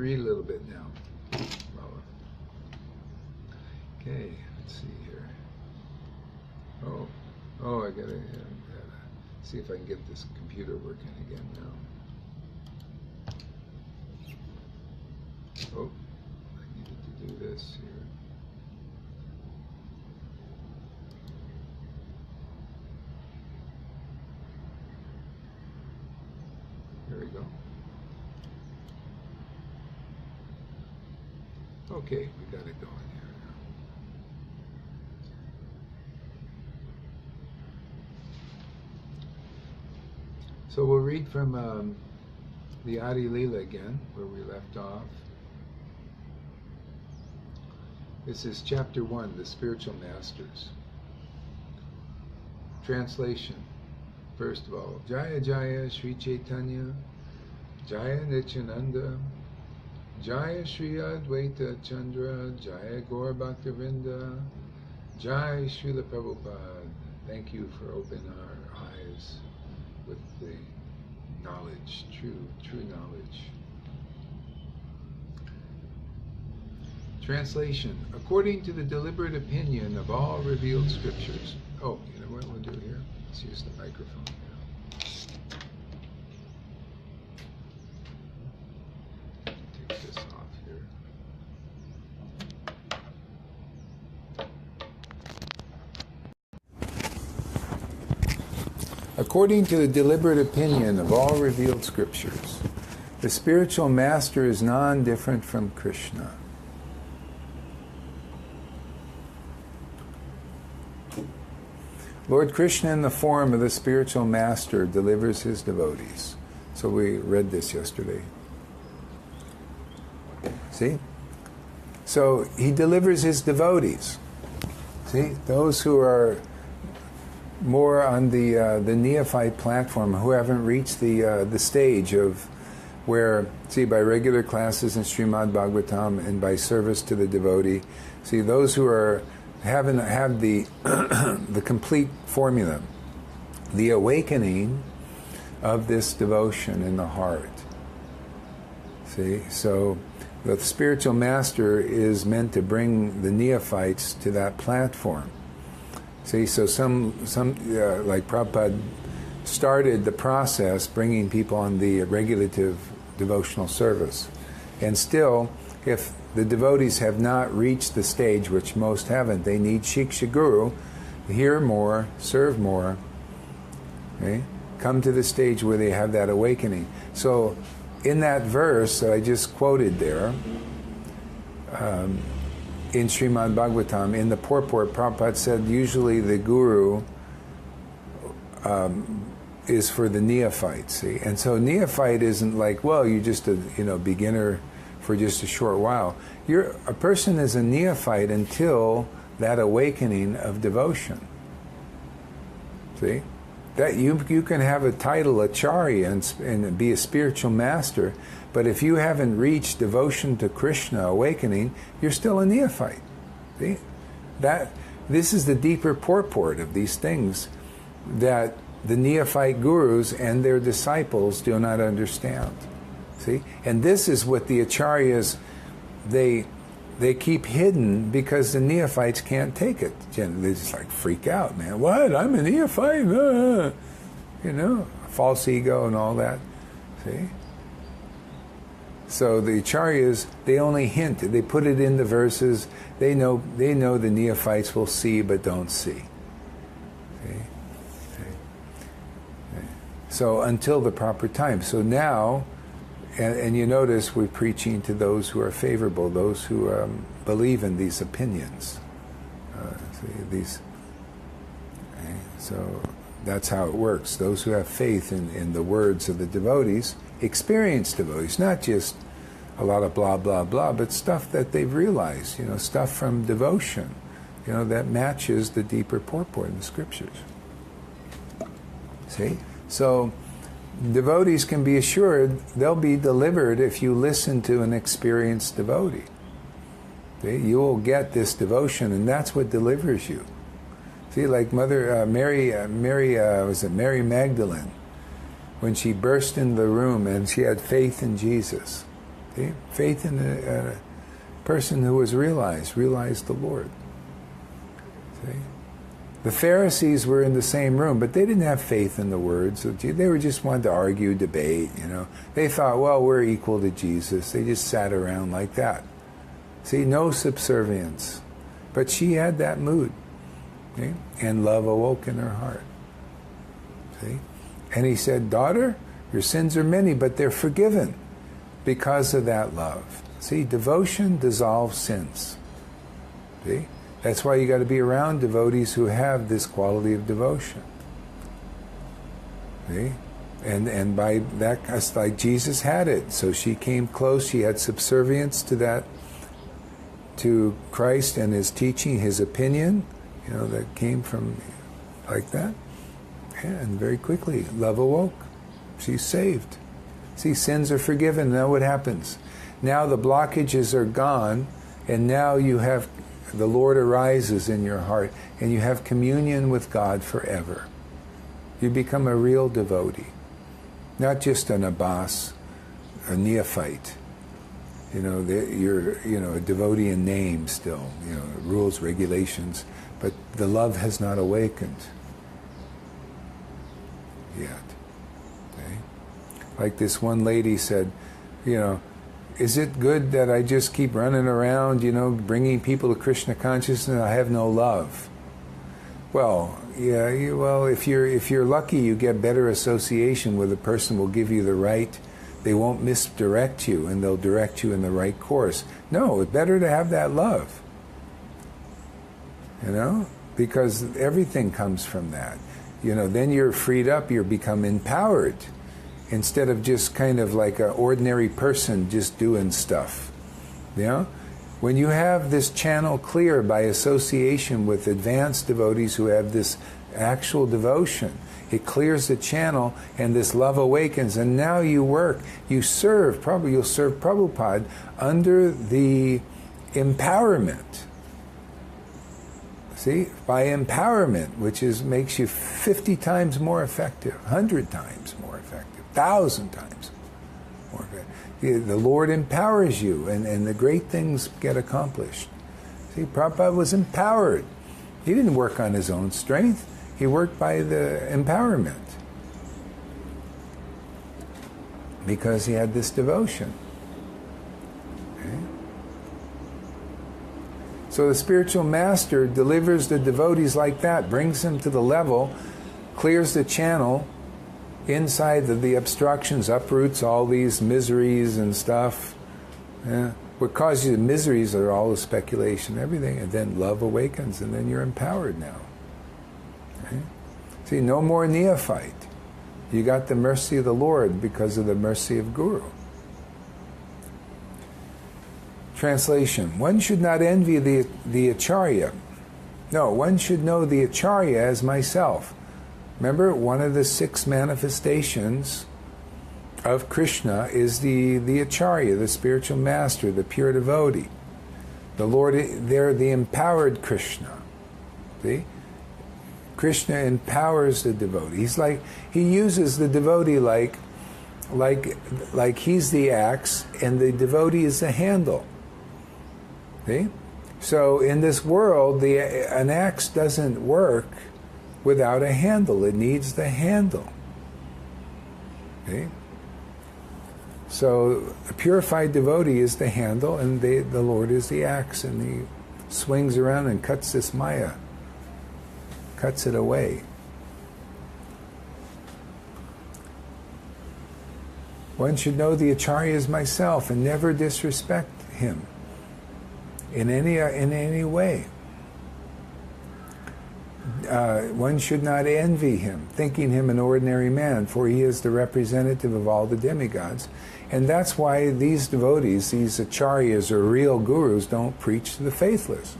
read a little bit now. Okay, let's see here. Oh, I gotta see if I can get this computer working again now. Oh, I needed to do this here. There we go. Okay, we got it going here now. So we'll read from the Adi Lila again, where we left off. This is chapter 1, the Spiritual Masters. Translation. First of all, Jaya Jaya Sri Chaitanya, Jaya Nityananda, Jaya Sri Advaita Chandra, Jaya Gaur Bhaktivinoda, Jaya Srila Prabhupada. Thank you for opening our eyes with the knowledge, true knowledge. Translation. According to the deliberate opinion of all revealed scriptures. Oh, you know what we'll do here? Let's use the microphone here. Take this off here. According to the deliberate opinion of all revealed scriptures, the spiritual master is non-different from Krishna. Lord Krishna, in the form of the spiritual master, delivers his devotees. So we read this yesterday. See? So he delivers his devotees. See? Those who are more on the neophyte platform, who haven't reached the stage of where, see, by regular classes in Srimad Bhagavatam and by service to the devotee, see, those who are have the the complete formula, the awakening of this devotion in the heart. See, so the spiritual master is meant to bring the neophytes to that platform. See, so some like Prabhupada started the process bringing people on the regulative devotional service, and still, if the devotees have not reached the stage, which most haven't, they need Shiksha Guru, hear more, serve more, okay? Come to the stage where they have that awakening. So in that verse that I just quoted there, in Srimad Bhagavatam, in the purport, Prabhupada said usually the Guru is for the neophyte, see? And so neophyte isn't like, well, you're just a beginner for just a short while. A person is a neophyte until that awakening of devotion. See? That you can have a title Acharya and be a spiritual master, but if you haven't reached devotion to Krishna, awakening, you're still a neophyte. See? This is the deeper purport of these things that the neophyte gurus and their disciples do not understand. See? And this is what the acharyas, they keep hidden because the neophytes can't take it. They just like freak out, man. What? I'm a neophyte? False ego and all that. See? So the acharyas, they only hint. They put it in the verses. They know the neophytes will see but don't see. See? So until the proper time. So now, and you notice we're preaching to those who are favorable, those who believe in these opinions. So that's how it works. Those who have faith in the words of the devotees, experienced devotees, not just a lot of blah, blah, blah, but stuff that they've realized, stuff from devotion, that matches the deeper purport in the scriptures. See? So devotees can be assured they'll be delivered if you listen to an experienced devotee. See? You will get this devotion, and that's what delivers you. See, like Mary Magdalene, when she burst into the room and she had faith in Jesus, See? Faith in a person who was realized the Lord. See? The Pharisees were in the same room, but they didn't have faith in the words of Jesus. They were just wanted to argue, debate, They thought, well, we're equal to Jesus. They just sat around like that. See, no subservience. But she had that mood. See? And love awoke in her heart. See? And he said, daughter, your sins are many, but they're forgiven because of that love. See, devotion dissolves sins. See? That's why you got to be around devotees who have this quality of devotion. See? And by that, it's like Jesus had it. So she came close. She had subservience to that, to Christ and his teaching, his opinion, that came from like that. Yeah, and very quickly, love awoke. She's saved. See, sins are forgiven. Now what happens? Now the blockages are gone, and now you have, the Lord arises in your heart, and you have communion with God forever. You become a real devotee. Not just an abbas, a neophyte. You're a devotee in name still, rules, regulations, but the love has not awakened yet. Okay? Like this one lady said, is it good that I just keep running around, bringing people to Krishna consciousness and I have no love? Well, yeah, if you're lucky, you get better association where the person will give you the right. They won't misdirect you, and they'll direct you in the right course. No, it's better to have that love. Because everything comes from that. Then you're freed up, you become empowered, instead of just kind of like an ordinary person just doing stuff. When you have this channel clear by association with advanced devotees who have this actual devotion, it clears the channel and this love awakens, and now you serve, probably you'll serve Prabhupada under the empowerment. See, by empowerment, which makes you 50 times more effective, 100 times more effective, 1,000 times more effective. The Lord empowers you, and the great things get accomplished. See, Prabhupada was empowered. He didn't work on his own strength. He worked by the empowerment because he had this devotion. Okay? So the spiritual master delivers the devotees like that, brings them to the level, clears the channel inside the obstructions, uproots all these miseries and stuff. Yeah? What causes you the miseries are all the speculation, everything, and then love awakens, and then you're empowered now. Okay? See, no more neophyte. You got the mercy of the Lord because of the mercy of Guru. Translation: one should not envy the Acharya. No, one should know the Acharya as myself. Remember, one of the 6 manifestations of Krishna is the Acharya, the spiritual master, the pure devotee. The Lord, they're the empowered Krishna. See? Krishna empowers the devotee. He uses the devotee like he's the axe and the devotee is the handle. See? So in this world, an axe doesn't work without a handle. It needs the handle. See? So a purified devotee is the handle, and the Lord is the axe, and he swings around and cuts this Maya, cuts it away. One should know the Acharya as myself and never disrespect him in any way. One should not envy him, thinking him an ordinary man, for he is the representative of all the demigods. And that's why these devotees, these acharyas or real gurus, don't preach to the faithless.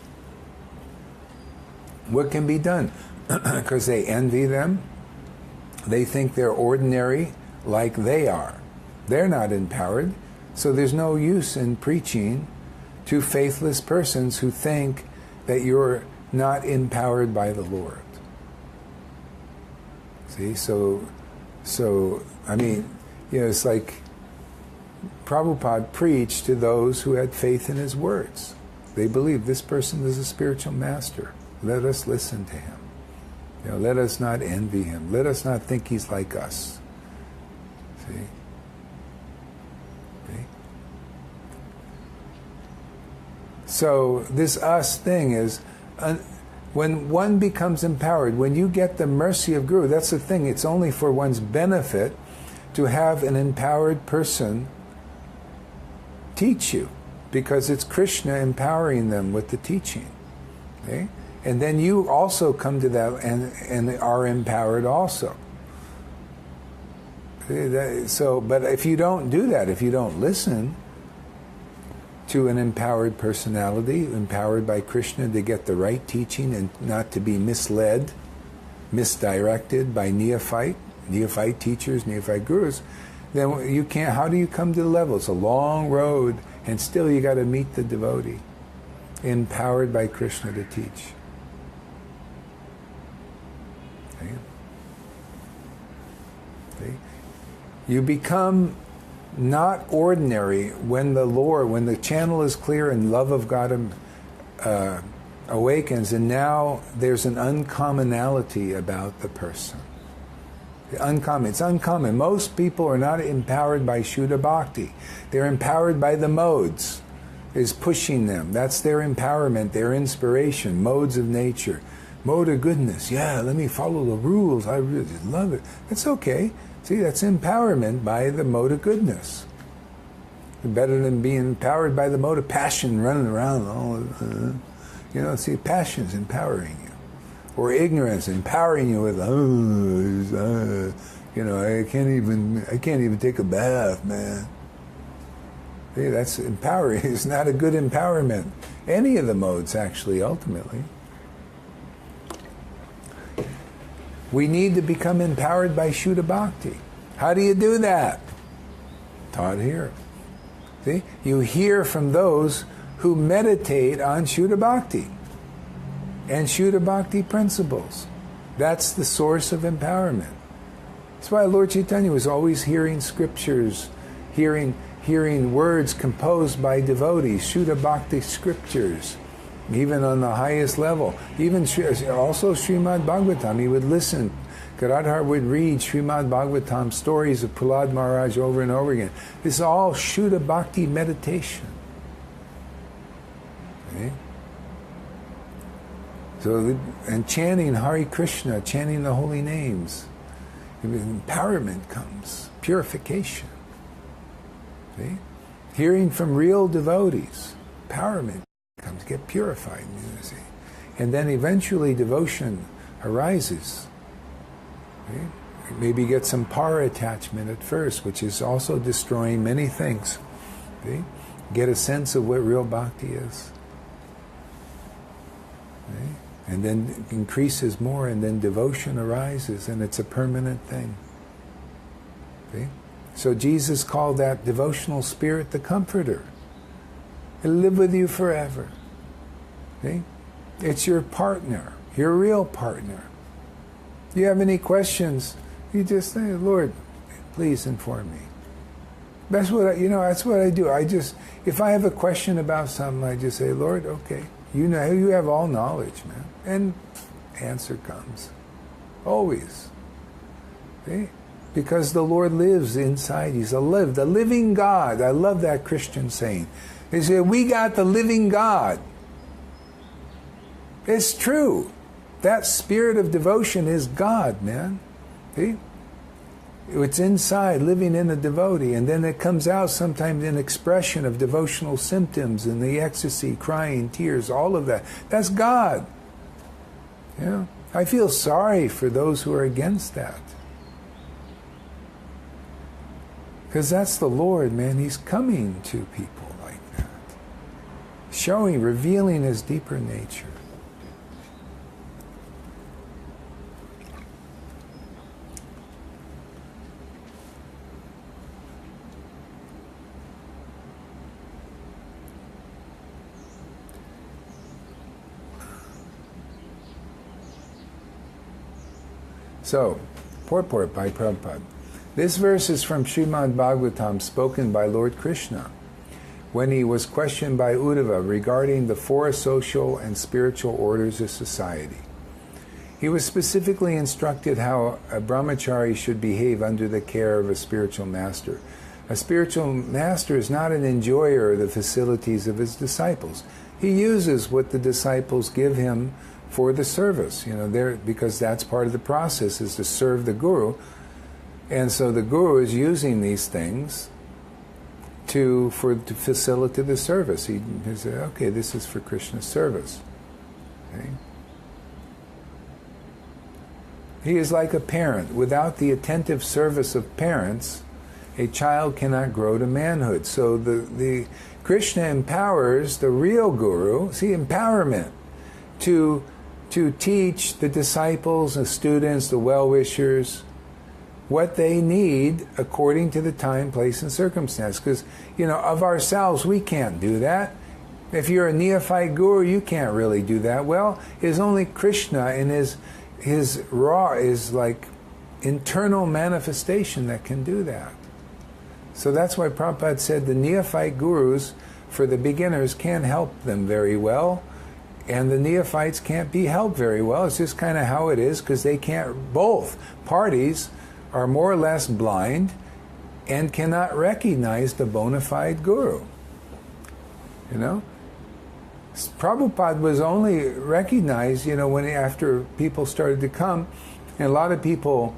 What can be done? Because they envy them. They think they're ordinary like they are. They're not empowered. So there's no use in preaching to faithless persons who think that you're not empowered by the Lord. See, so I mean, it's like Prabhupada preached to those who had faith in his words. They believed this person is a spiritual master. Let us listen to him. Let us not envy him. Let us not think he's like us. See? So this us thing is, when one becomes empowered, when you get the mercy of Guru, that's the thing, it's only for one's benefit to have an empowered person teach you, because it's Krishna empowering them with the teaching. Okay? And then you also come to that and are empowered also. So, but if you don't do that, if you don't listen to an empowered personality, empowered by Krishna to get the right teaching and not to be misled, misdirected by neophyte teachers, neophyte gurus, then you can't, how do you come to the level? It's a long road, and still you got to meet the devotee, empowered by Krishna to teach. Okay? Okay? You become not ordinary when the channel is clear and love of God awakens, and now there's an uncommonality about the person. It's uncommon. Most people are not empowered by Shuddha Bhakti. They're empowered by the modes. Is pushing them. That's their empowerment, their inspiration, modes of nature. Mode of goodness. Yeah, let me follow the rules. I really love it. That's okay. See, that's empowerment by the mode of goodness. Better than being empowered by the mode of passion, running around. See, passion's empowering you. Or ignorance, empowering you with, I can't even take a bath, man. See, that's empowering. It's not a good empowerment. Any of the modes, actually, ultimately. We need to become empowered by Shuddha Bhakti. How do you do that? Taught here. See? You hear from those who meditate on Shuddha Bhakti and Shuddha Bhakti principles. That's the source of empowerment. That's why Lord Chaitanya was always hearing scriptures, hearing words composed by devotees, Shuddha Bhakti scriptures, even on the highest level. Even also Srimad Bhagavatam, he would listen. Gadadhar would read Srimad Bhagavatam stories of Prahlad Maharaj over and over again. This is all Shuddha Bhakti meditation. Okay? So, and chanting Hare Krishna, chanting the holy names, empowerment comes, purification. See? Hearing from real devotees, empowerment comes, get purified. You see? And then eventually devotion arises. See? Maybe get some para attachment at first, which is also destroying many things. See? Get a sense of what real bhakti is. See? And then it increases more, and then devotion arises, and it's a permanent thing. See? So Jesus called that devotional spirit the Comforter. It'll live with you forever. See? It's your partner, your real partner. If you have any questions, you just say, Lord, please inform me. That's what that's what I do. If I have a question about something, I just say, Lord, okay, you have all knowledge, man. And answer comes. Always. See? Because the Lord lives inside. He's the living God. I love that Christian saying. They say, we got the living God. It's true. That spirit of devotion is God, man. See? It's inside, living in a devotee, and then it comes out sometimes in expression of devotional symptoms and the ecstasy, crying, tears, all of that. That's God. I feel sorry for those who are against that. Because that's the Lord, man. He's coming to people like that. Showing, revealing his deeper nature. So, purport by Prabhupada. This verse is from Srimad Bhagavatam, spoken by Lord Krishna when he was questioned by Uddhava regarding the four social and spiritual orders of society. He was specifically instructed how a brahmachari should behave under the care of a spiritual master. A spiritual master is not an enjoyer of the facilities of his disciples. He uses what the disciples give him for the service, because that's part of the process, is to serve the guru. And so the guru is using these things to facilitate the service. He said, okay, this is for Krishna's service. Okay? He is like a parent. Without the attentive service of parents, a child cannot grow to manhood. So the Krishna empowers the real guru, empowerment, to teach the disciples, the students, the well-wishers, what they need according to the time, place, and circumstance. Because, of ourselves, we can't do that. If you're a neophyte guru, you can't really do that. Well, it's only Krishna in his raw, is like internal manifestation that can do that. So that's why Prabhupada said the neophyte gurus, for the beginners, can't help them very well, and the neophytes can't be helped very well. It's just kind of how it is, because they can't, both parties are more or less blind and cannot recognize the bona fide guru. Prabhupada was only recognized, after people started to come, and a lot of people,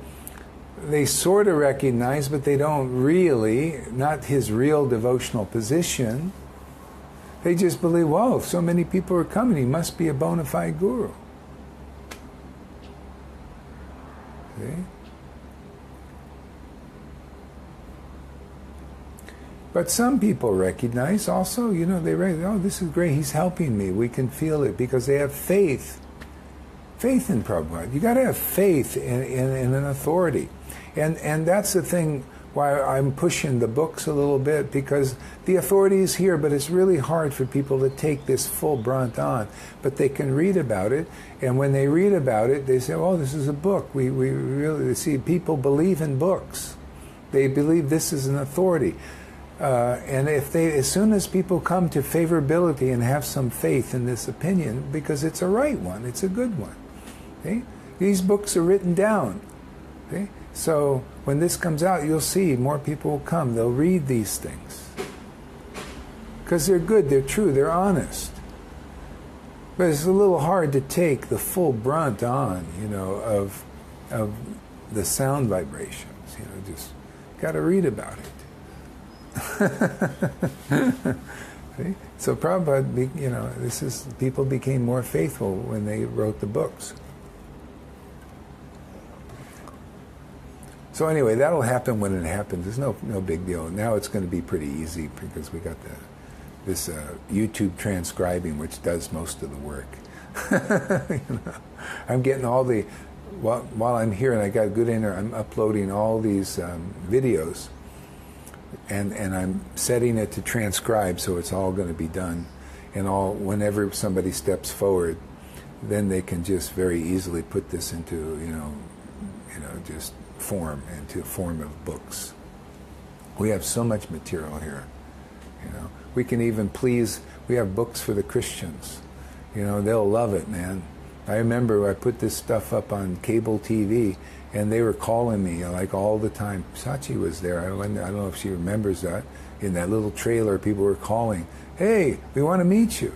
they sort of recognize, but they don't really, not his real devotional position. They just believe, whoa, if so many people are coming, he must be a bona fide guru. See? But some people recognize also, they recognize, oh, this is great, he's helping me. We can feel it because they have faith. Faith in Prabhupada. You got to have faith in an authority. And that's the thing why I'm pushing the books a little bit, because the authority is here, but it's really hard for people to take this full brunt on. But they can read about it, and when they read about it, they say, oh, this is a book. We really see people believe in books. They believe this is an authority. And as soon as people come to favorability and have some faith in this opinion, because it's a right one, it's a good one. Okay? These books are written down. Okay? So when this comes out, you'll see more people will come. They'll read these things. Because they're good, they're true, they're honest. But it's a little hard to take the full brunt on, of the sound vibrations. Just got to read about it. See? So Prabhupada, people became more faithful when they wrote the books. So anyway, that'll happen when it happens. There's no big deal. Now it's going to be pretty easy because we got this YouTube transcribing, which does most of the work. I'm getting all the while I'm here and I got good internet. I'm uploading all these videos. And I'm setting it to transcribe, so it's all going to be done. And whenever somebody steps forward, then they can just very easily put this into, just into a form of books. We have so much material here. We can even we have books for the Christians. They'll love it, man. I remember I put this stuff up on cable TV, and they were calling me like all the time. Sachi was there. I don't know if she remembers that. In that little trailer, people were calling, hey, we want to meet you.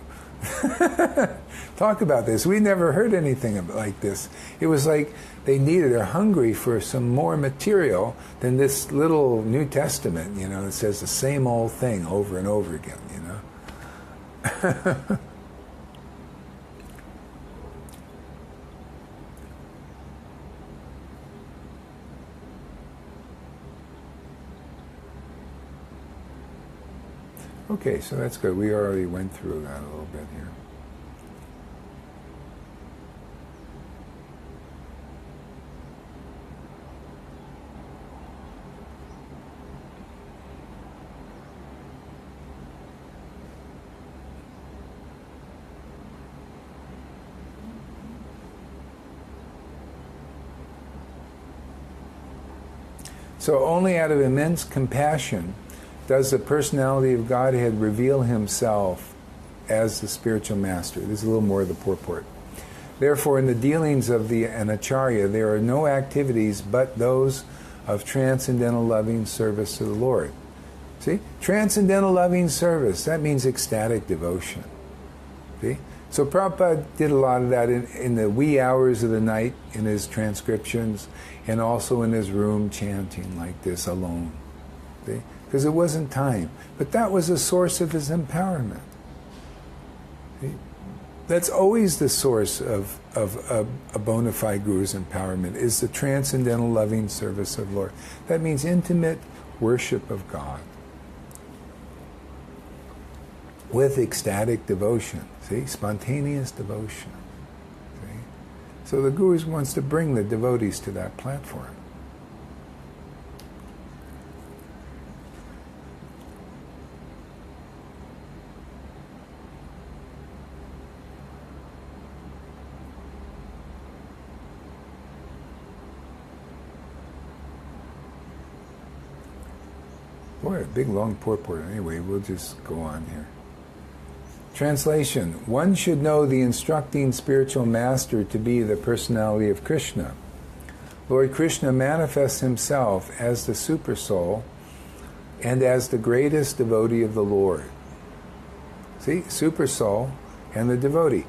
Talk about this. We never heard anything like this. It was like they're hungry for some more material than this little New Testament, that says the same old thing over and over again, Okay, so that's good. We already went through that a little bit here. So only out of immense compassion does the personality of Godhead reveal himself as the spiritual master. This is a little more of the purport. Therefore, in the dealings of an acharya, there are no activities but those of transcendental loving service to the Lord. See? Transcendental loving service, that means ecstatic devotion. See? So Prabhupada did a lot of that in the wee hours of the night in his transcriptions, and also in his room chanting like this alone. Because it wasn't time. But that was a source of his empowerment. See? That's always the source of a bona fide guru's empowerment, is the transcendental loving service of Lord. That means intimate worship of God with ecstatic devotion. See? Spontaneous devotion. See? So the Guru wants to bring the devotees to that platform. Boy, a big long purport. Anyway, we'll just go on here. Translation. One should know the instructing spiritual master to be the personality of Krishna. Lord Krishna manifests himself as the Supersoul and as the greatest devotee of the Lord. See? Supersoul and the devotee.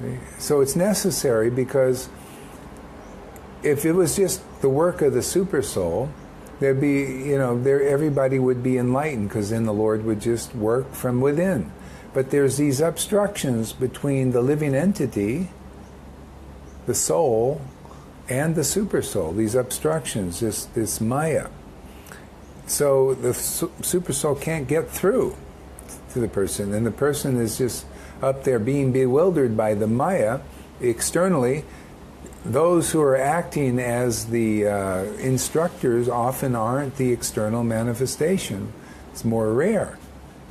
See? So it's necessary, because if it was just the work of the Supersoul, there'd be, everybody would be enlightened, because then the Lord would just work from within. But there's these obstructions between the living entity, the soul, and the supersoul. These obstructions, this Maya. So the supersoul can't get through to the person, and the person is just up there being bewildered by the Maya externally. Those who are acting as the instructors often aren't the external manifestation. It's more rare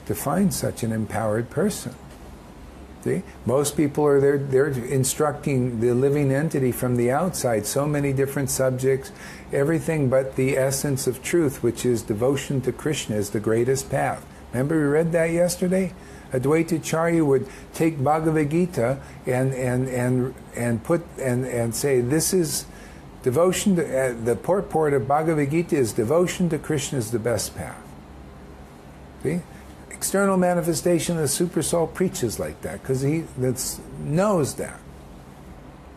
to find such an empowered person. See? Most people are there, they're instructing the living entity from the outside, so many different subjects, everything but the essence of truth, which is devotion to Krishna, is the greatest path. Remember we read that yesterday? Advaitacharya would take Bhagavad Gita and say, this is devotion to, the purport of Bhagavad Gita is devotion to Krishna is the best path. See? External manifestation of the Supersoul preaches like that, because he knows that.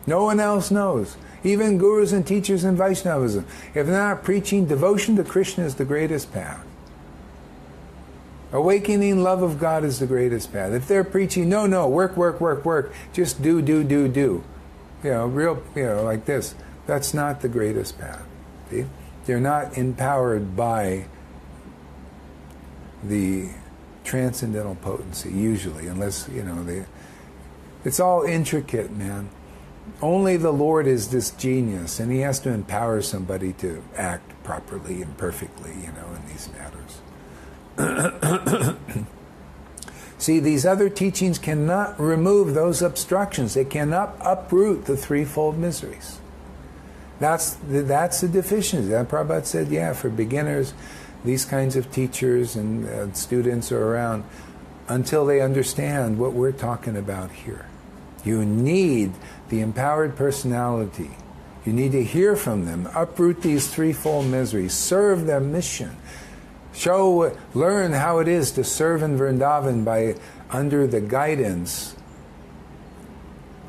No one else knows. Even gurus and teachers in Vaishnavism, if they're not preaching devotion to Krishna is the greatest path. Awakening love of God is the greatest path. If they're preaching, no, work, just do, like this, that's not the greatest path. See? They're not empowered by the transcendental potency, usually, unless, it's all intricate, man. Only the Lord is this genius, and he has to empower somebody to act properly and perfectly, in these matters. See, these other teachings cannot remove those obstructions. They cannot uproot the threefold miseries. That's the deficiency. That Prabhupada said, for beginners, these kinds of teachers and students are around until they understand what we're talking about here. You need the empowered personality. You need to hear from them, uproot these threefold miseries, serve their mission. Learn how it is to serve in Vrindavan under the guidance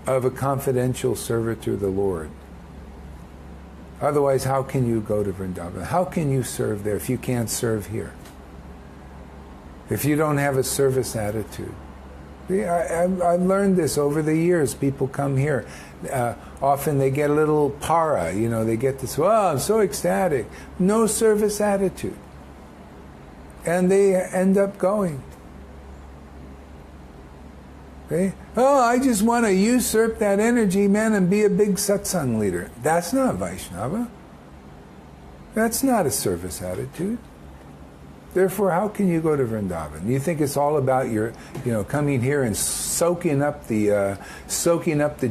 of a confidential servitor of the Lord. Otherwise, how can you go to Vrindavan? How can you serve there if you can't serve here? If you don't have a service attitude. I've learned this over the years. People come here. Often they get a little para, they get this, I'm so ecstatic. No service attitude. And they end up going. Okay? I just want to usurp that energy, man, and be a big satsang leader. That's not Vaishnava. That's not a service attitude. Therefore, how can you go to Vrindavan? You think it's all about your, coming here and soaking up the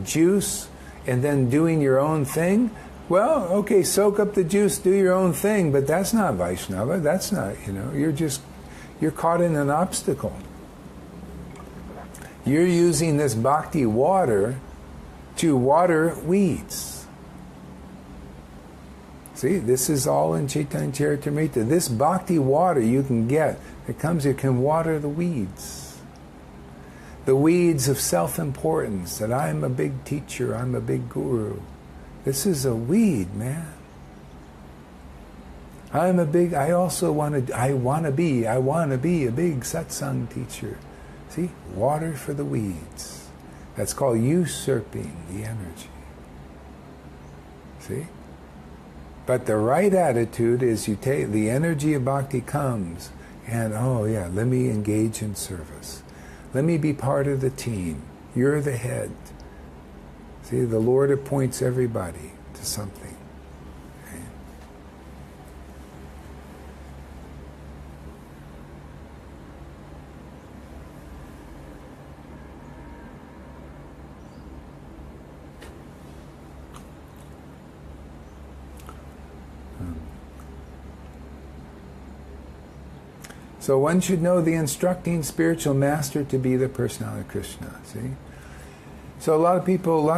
juice and then doing your own thing? Well, okay, soak up the juice, do your own thing, but that's not Vaishnava. That's not, you're caught in an obstacle. You're using this bhakti water to water weeds. See, this is all in Chaitanya Charitamrita. This bhakti water you can get, it can water the weeds. The weeds of self-importance, that I'm a big teacher, I'm a big guru. This is a weed, man. I want to be a big satsang teacher. See, water for the weeds. That's called usurping the energy. See? But the right attitude is you take the energy of bhakti comes and, let me engage in service. Let me be part of the team. You're the head. See, the Lord appoints everybody to something. Okay? So one should know the instructing spiritual master to be the personality of Krishna. See? So a lot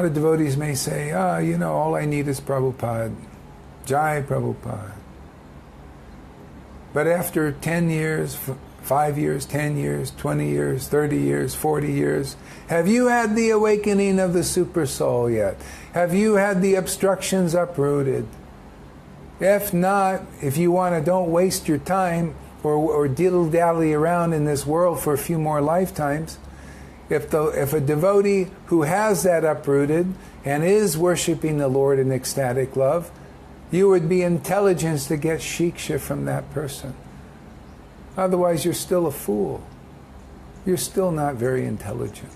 of devotees may say, all I need is Prabhupada. Jai Prabhupada. But after 10 years, 5 years, 10 years, 20 years, 30 years, 40 years, have you had the awakening of the super soul yet? Have you had the obstructions uprooted? If not, if you don't waste your time or diddle-dally around in this world for a few more lifetimes. If a devotee who has that uprooted and is worshiping the Lord in ecstatic love, you would be intelligent to get shiksha from that person. Otherwise, you're still a fool. You're still not very intelligent.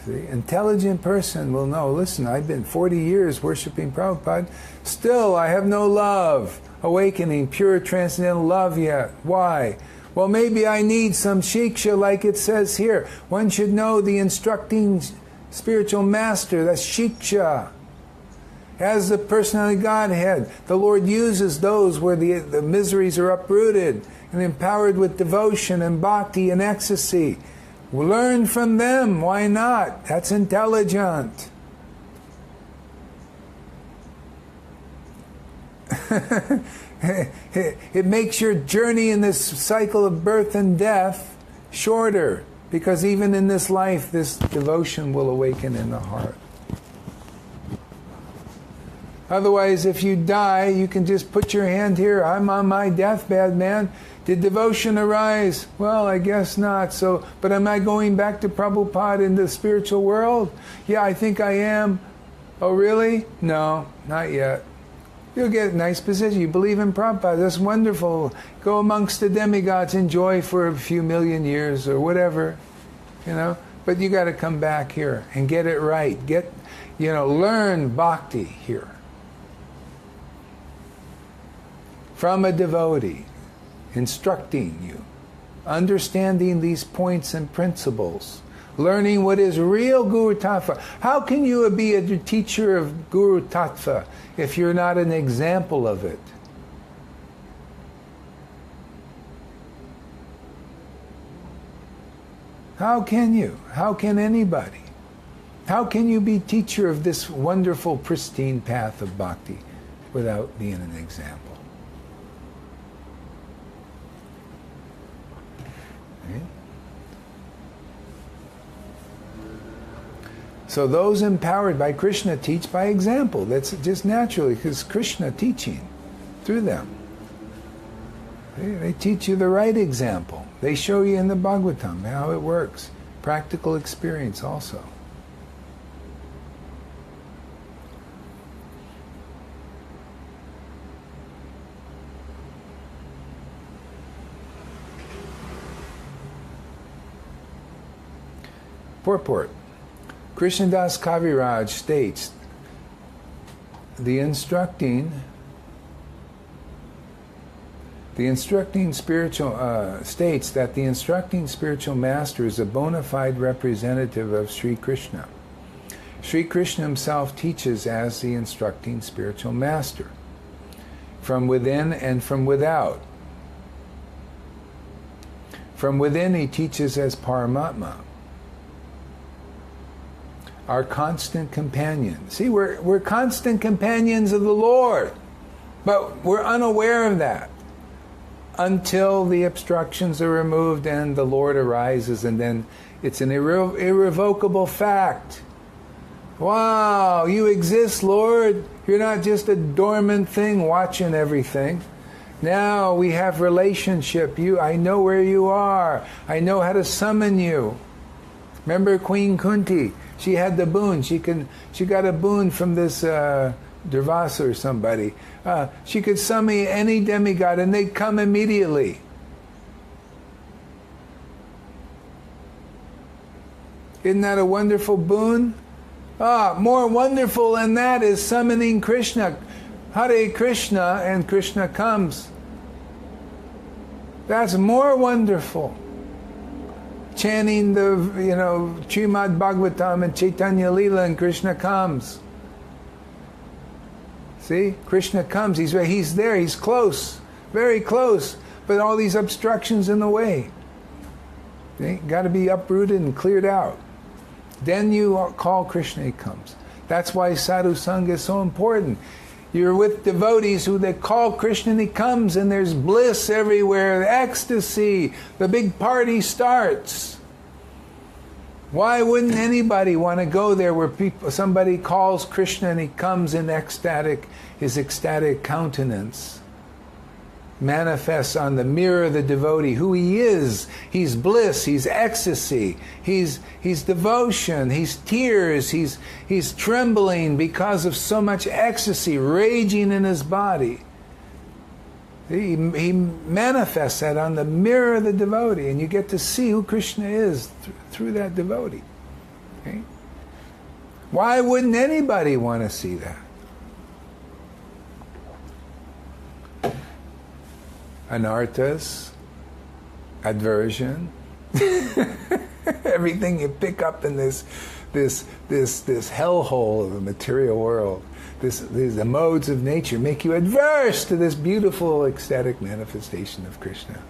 See, intelligent person will know, listen, I've been 40 years worshiping Prabhupada. Still, I have no love, awakening, pure transcendental love yet. Why? Well, maybe I need some shiksha like it says here. One should know the instructing spiritual master, that's shiksha. As the personality Godhead, the Lord uses those where the miseries are uprooted and empowered with devotion and bhakti and ecstasy. Learn from them. Why not? That's intelligent. It makes your journey in this cycle of birth and death shorter, because even in this life, this devotion will awaken in the heart. Otherwise, if you die, you can just put your hand here. I'm on my deathbed, man. Did devotion arise? Well, I guess not. But am I going back to Prabhupada in the spiritual world? Yeah, I think I am. Oh, really? No, not yet. You'll get a nice position. You believe in Prabhupada. That's wonderful. Go amongst the demigods. Enjoy for a few million years or whatever. But you got to come back here and get it right. Learn bhakti here. From a devotee, instructing you, understanding these points and principles, learning what is real Guru Tattva. How can you be a teacher of Guru Tattva if you're not an example of it? How can you? How can anybody? How can you be teacher of this wonderful, pristine path of bhakti without being an example? So those empowered by Krishna teach by example. That's just naturally, because Krishna teaching through them. They teach you the right example. They show you in the Bhagavatam how it works. Practical experience also. Purport. Krishnadas Kaviraj states the instructing spiritual states that the instructing spiritual master is a bona fide representative of Sri Krishna. Sri Krishna himself teaches as the instructing spiritual master, from within and from without. From within he teaches as Paramatma, our constant companion. See, we're constant companions of the Lord, but we're unaware of that until the obstructions are removed and the Lord arises, and then it's an irrevocable fact. Wow, you exist, Lord. You're not just a dormant thing watching everything. Now we have relationship. I know where you are. I know how to summon you. Remember Queen Kunti? She had the boon. She got a boon from this Durvasa or somebody. She could summon any demigod and they'd come immediately. Isn't that a wonderful boon? More wonderful than that is summoning Krishna. Hare Krishna, and Krishna comes. That's more wonderful. Chanting the, Srimad Bhagavatam and Chaitanya Leela, and Krishna comes. See? Krishna comes. He's there. He's close. Very close. But all these obstructions in the way. Got to be uprooted and cleared out. Then you call Krishna, he comes. That's why sadhu sangha is so important. You're with devotees who they call Krishna and he comes, and there's bliss everywhere, ecstasy, the big party starts. Why wouldn't anybody want to go there where somebody calls Krishna and he comes in his ecstatic countenance manifests on the mirror of the devotee who he is. He's bliss, he's ecstasy, he's devotion, he's tears, he's trembling because of so much ecstasy raging in his body. He manifests that on the mirror of the devotee, and you get to see who Krishna is through that devotee. Okay? Why wouldn't anybody want to see that? Anarthas, aversion, everything you pick up in this hellhole of the material world, the modes of nature make you adverse to this beautiful ecstatic manifestation of Krishna.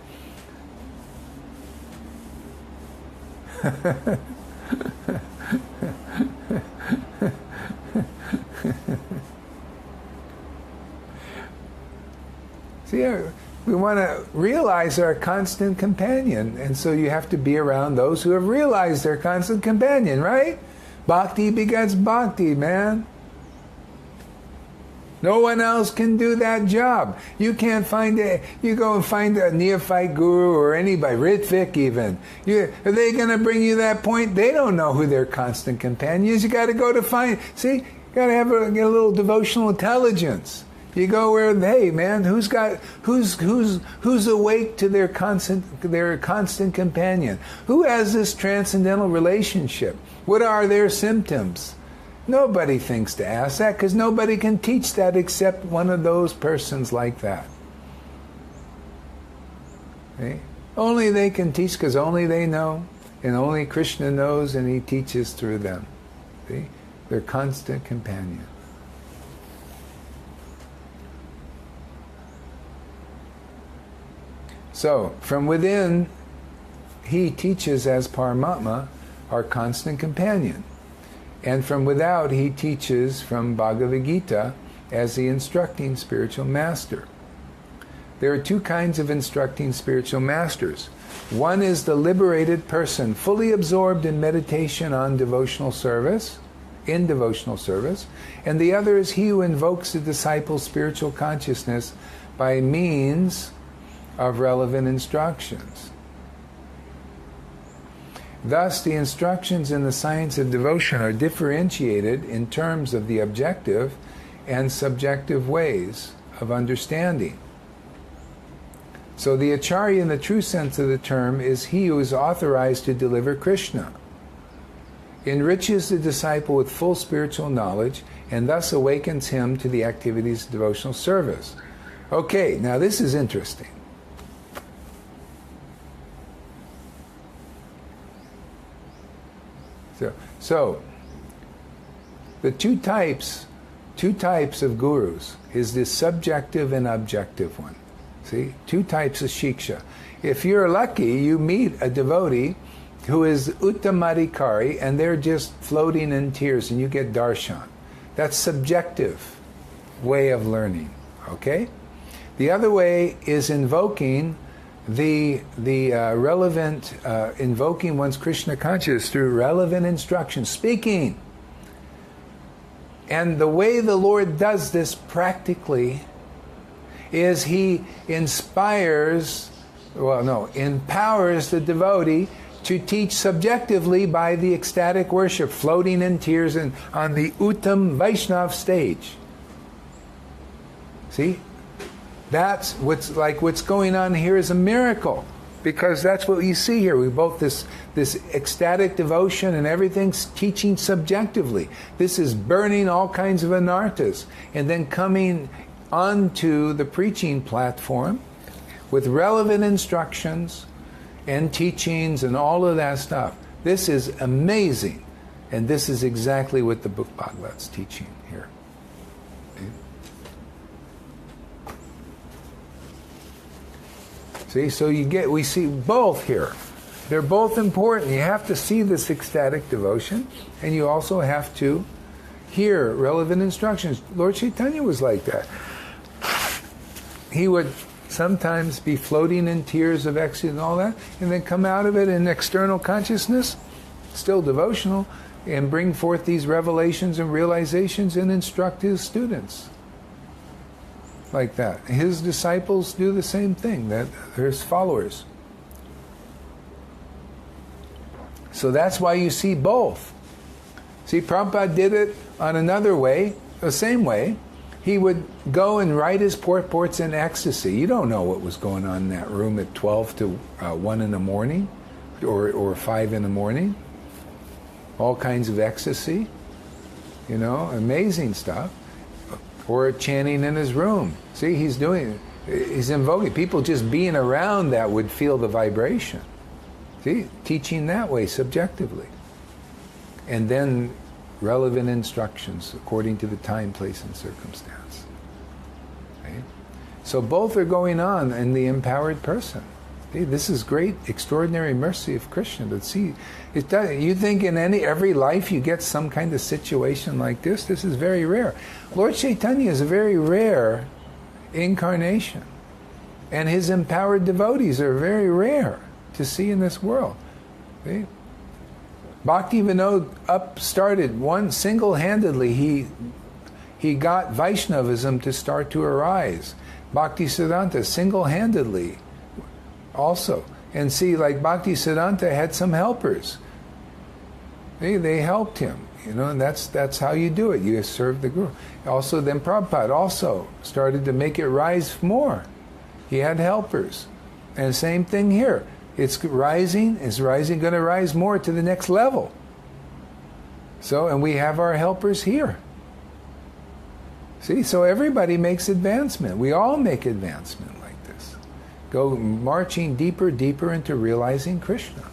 See, we want to realize our constant companion, and so you have to be around those who have realized their constant companion, right? Bhakti begets bhakti, man. No one else can do that job. You can't you go and find a neophyte guru or anybody, Ritvik even. Are they going to bring you that point? They don't know who their constant companion is. You got to go to find, see, you got to have get a little devotional intelligence. You go where, hey man, who's awake to their constant companion? Who has this transcendental relationship? What are their symptoms? Nobody thinks to ask that, because nobody can teach that except one of those persons like that. Okay? Only they can teach, because only they know, and only Krishna knows, and he teaches through them. See? Their constant companion. So, from within, he teaches as Paramatma, our constant companion. And from without, he teaches from Bhagavad Gita as the instructing spiritual master. There are two kinds of instructing spiritual masters. One is the liberated person, fully absorbed in meditation on devotional service, and the other is he who invokes the disciple's spiritual consciousness by means of relevant instructions. Thus, the instructions in the science of devotion are differentiated in terms of the objective and subjective ways of understanding. So the Acharya in the true sense of the term is he who is authorized to deliver Krishna, enriches the disciple with full spiritual knowledge, and thus awakens him to the activities of devotional service. Okay, now this is interesting. So The two types of gurus is the subjective and objective one. See? Two types of shiksha. If you're lucky, you meet a devotee who is uttamadikari and they're just floating in tears and you get darshan. That's subjective way of learning. Okay? The other way is invoking the relevant, invoking one's Krishna consciousness through relevant instruction, speaking. And the way the Lord does this practically is He empowers the devotee to teach subjectively by the ecstatic worship, floating in tears and on the Uttam Vaishnav stage. See? That's what's going on here is a miracle. Because that's what you see here. We both this ecstatic devotion and everything's teaching subjectively. This is burning all kinds of anarthas and then coming onto the preaching platform with relevant instructions and teachings and all of that stuff. This is amazing. And this is exactly what the book Bhagavata's teaching here. See, so we see both here. They're both important. You have to see this ecstatic devotion, and you also have to hear relevant instructions. Lord Chaitanya was like that. He would sometimes be floating in tears of ecstasy and all that, and then come out of it in external consciousness, still devotional, and bring forth these revelations and realizations and instruct his students. Like that. His disciples do the same thing, that his followers. So that's why you see both. See, Prabhupada did it on another way, the same way. He would go and write his purports in ecstasy. You don't know what was going on in that room at 12 to 1 in the morning or 5 in the morning. All kinds of ecstasy. You know, amazing stuff. Or chanting in his room. See, he's invoking. People just being around that would feel the vibration. See, teaching that way, subjectively. And then relevant instructions according to the time, place, and circumstance. Okay? So both are going on in the empowered person. See, this is great, extraordinary mercy of Krishna. But see, you think in every life you get some kind of situation like this? This is very rare. Lord Chaitanya is a very rare incarnation. And his empowered devotees are very rare to see in this world. See? Bhakti Vinod started one single-handedly. He got Vaishnavism to start to arise. Bhakti Siddhanta single-handedly also. And see, like Bhakti Siddhanta had some helpers. They helped him, you know, and that's how you do it. You serve the Guru. Also, then Prabhupada also started to make it rise more. He had helpers. And same thing here. It's rising, going to rise more to the next level. So, and we have our helpers here. See, so everybody makes advancement. We all make advancement like this. Go marching deeper, deeper into realizing Krishna.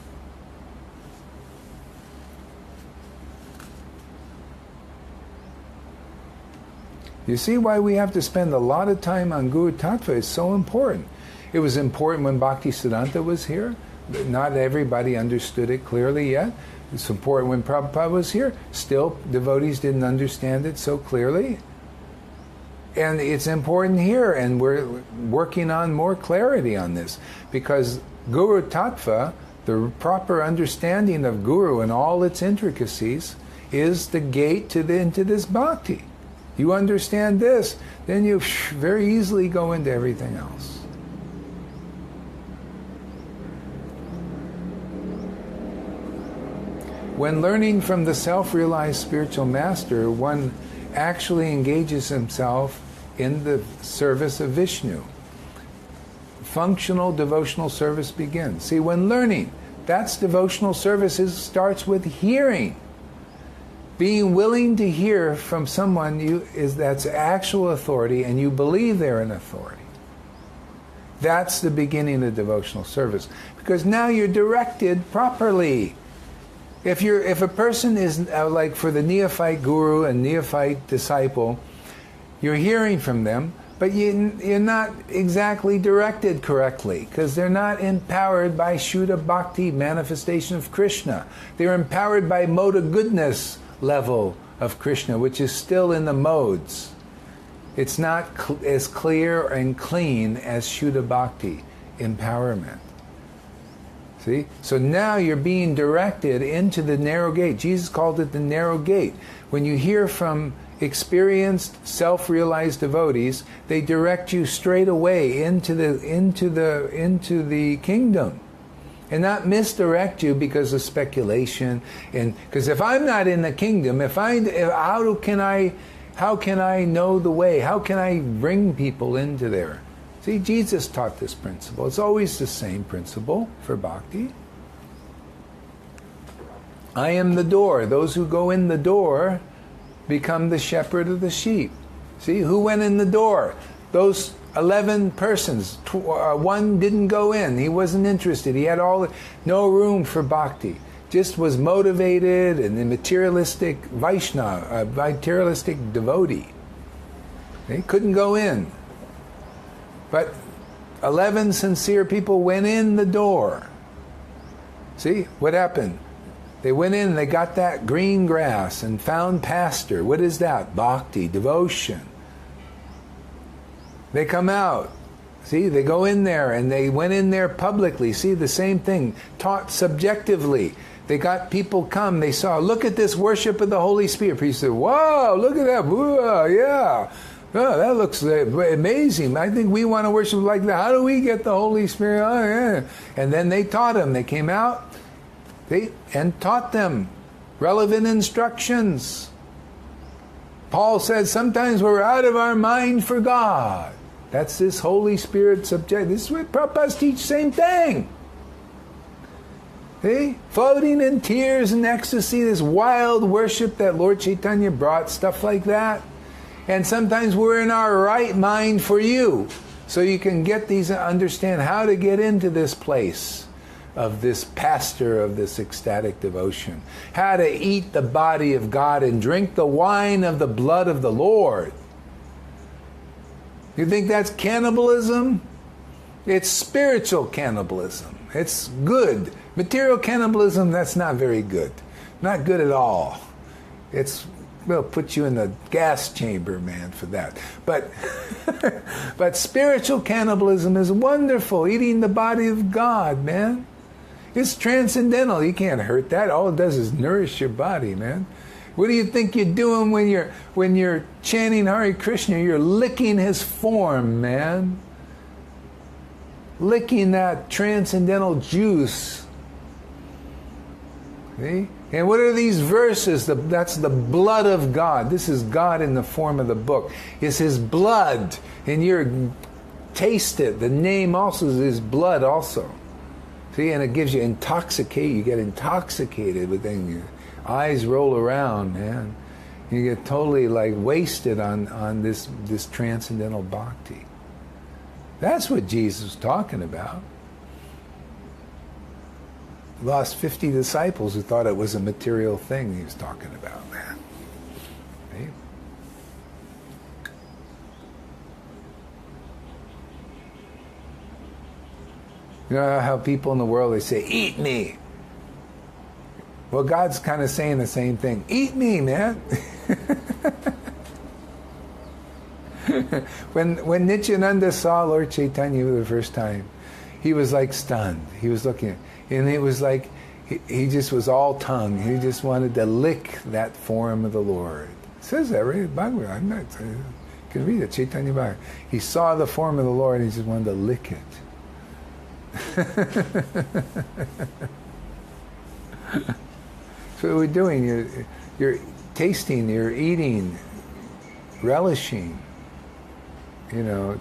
You see why we have to spend a lot of time on Guru Tattva? It's so important. It was important when Bhakti Siddhanta was here. Not everybody understood it clearly yet. It's important when Prabhupada was here. Still, devotees didn't understand it so clearly. And it's important here, and we're working on more clarity on this. Because Guru Tattva, the proper understanding of Guru and all its intricacies, is the gate into this bhakti. You understand this, then you very easily go into everything else. When learning from the self-realized spiritual master, one actually engages himself in the service of Vishnu. Functional devotional service begins. See, when learning, that's devotional service starts with hearing. Being willing to hear from someone that's actual authority, and you believe they're an authority. That's the beginning of devotional service. Because now you're directed properly. If a person is like for the neophyte guru and neophyte disciple, you're hearing from them, but you're not exactly directed correctly because they're not empowered by Shuddha Bhakti, manifestation of Krishna. They're empowered by mode of goodness level of Krishna, which is still in the modes. It's not as clear and clean as Shuddha Bhakti empowerment. See? So now you're being directed into the narrow gate. Jesus called it the narrow gate. When you hear from experienced, self-realized devotees, they direct you straight away into the kingdom, and not misdirect you because of speculation. And because if I'm not in the kingdom, how can I know the way? How can I bring people into there? See, Jesus taught this principle. It's always the same principle for bhakti. I am the door. Those who go in the door become the shepherd of the sheep. See, who went in the door? Those 11 persons. One didn't go in. He wasn't interested. He had no room for bhakti. Just was motivated and a materialistic Vaishnava, a materialistic devotee. He couldn't go in. But 11 sincere people went in the door. See, what happened? They went in and they got that green grass and found pasture. What is that? Bhakti, devotion. They come out. See, they go in there and they went in there publicly. See, the same thing, taught subjectively. They got people come. They saw, look at this worship of the Holy Spirit. Priest said, wow, look at that. Whoa, yeah. Oh, that looks amazing. I think we want to worship like that. How do we get the Holy Spirit? Oh, yeah. And then they taught them. They came out and taught them relevant instructions. Paul said sometimes we're out of our mind for God. That's this Holy Spirit subject. This is what Prabhupada teach, same thing. See? Floating in tears and ecstasy, this wild worship that Lord Chaitanya brought, stuff like that. And sometimes we're in our right mind for you. So you can get these and understand how to get into this place of this pasture of this ecstatic devotion. How to eat the body of God and drink the wine of the blood of the Lord. You think that's cannibalism? It's spiritual cannibalism. It's good. Material cannibalism, that's not very good. Not good at all. We'll put you in the gas chamber, man, for that. But but spiritual cannibalism is wonderful. Eating the body of God, man. It's transcendental. You can't hurt that. All it does is nourish your body, man. What do you think you're doing when you're chanting Hare Krishna? You're licking his form, man. Licking that transcendental juice. See? And what are these verses? That's the blood of God. This is God in the form of the book. It's his blood. And you taste it. The name also is his blood also. See, and it gives you You get intoxicated with things. Your eyes roll around, man. You get totally like wasted on this transcendental bhakti. That's what Jesus was talking about. Lost 50 disciples who thought it was a material thing he was talking about, man. See? You know how people in the world, they say, eat me. Well, God's kind of saying the same thing. Eat me, man. When Nityananda saw Lord Chaitanya for the first time, he was like stunned. He was looking, and it was like he just was all tongue. He just wanted to lick that form of the Lord. It says that right in Bhagavad. You can read it, Chaitanya Bhagavad. He saw the form of the Lord and he just wanted to lick it. So what we're doing, you're tasting, you're eating, relishing,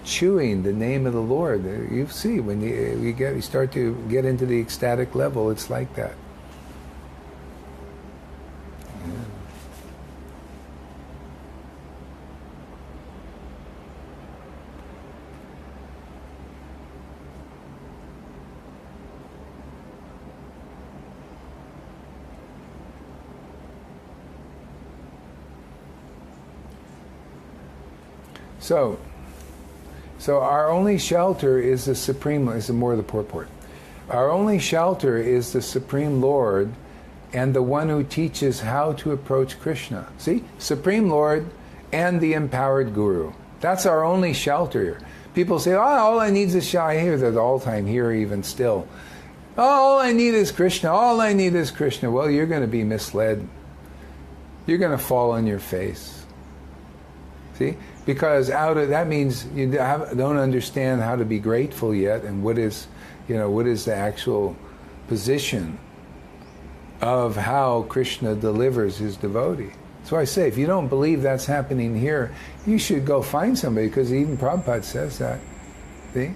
chewing the name of the Lord. You see, when you start to get into the ecstatic level, it's like that. Yeah. So our only shelter is the Supreme, is more of the purport. Our only shelter is the Supreme Lord and the one who teaches how to approach Krishna. See? Supreme Lord and the empowered Guru. That's our only shelter. People say, oh, all I need is a shelter. I hear that all the time here, even still. Oh, all I need is Krishna. All I need is Krishna. Well, you're going to be misled. You're going to fall on your face. See? Because that means you don't understand how to be grateful yet, and what is the actual position of how Krishna delivers his devotee. So I say, if you don't believe that's happening here, you should go find somebody, because even Prabhupada says that. See?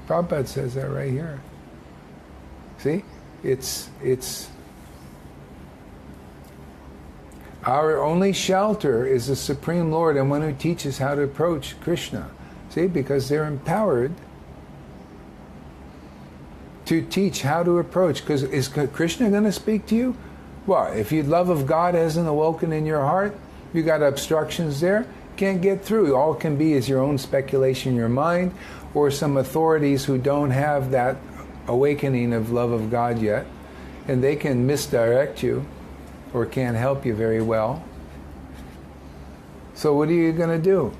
Prabhupada says that right here. See? It's our only shelter is the Supreme Lord and one who teaches how to approach Krishna. See? Because they're empowered to teach how to approach. Because is Krishna going to speak to you? Well, if your love of God hasn't awoken in your heart, you got obstructions there, can't get through. All it can be is your own speculation in your mind, or some authorities who don't have that awakening of love of God yet, and they can misdirect you or can't help you very well. So what are you going to do?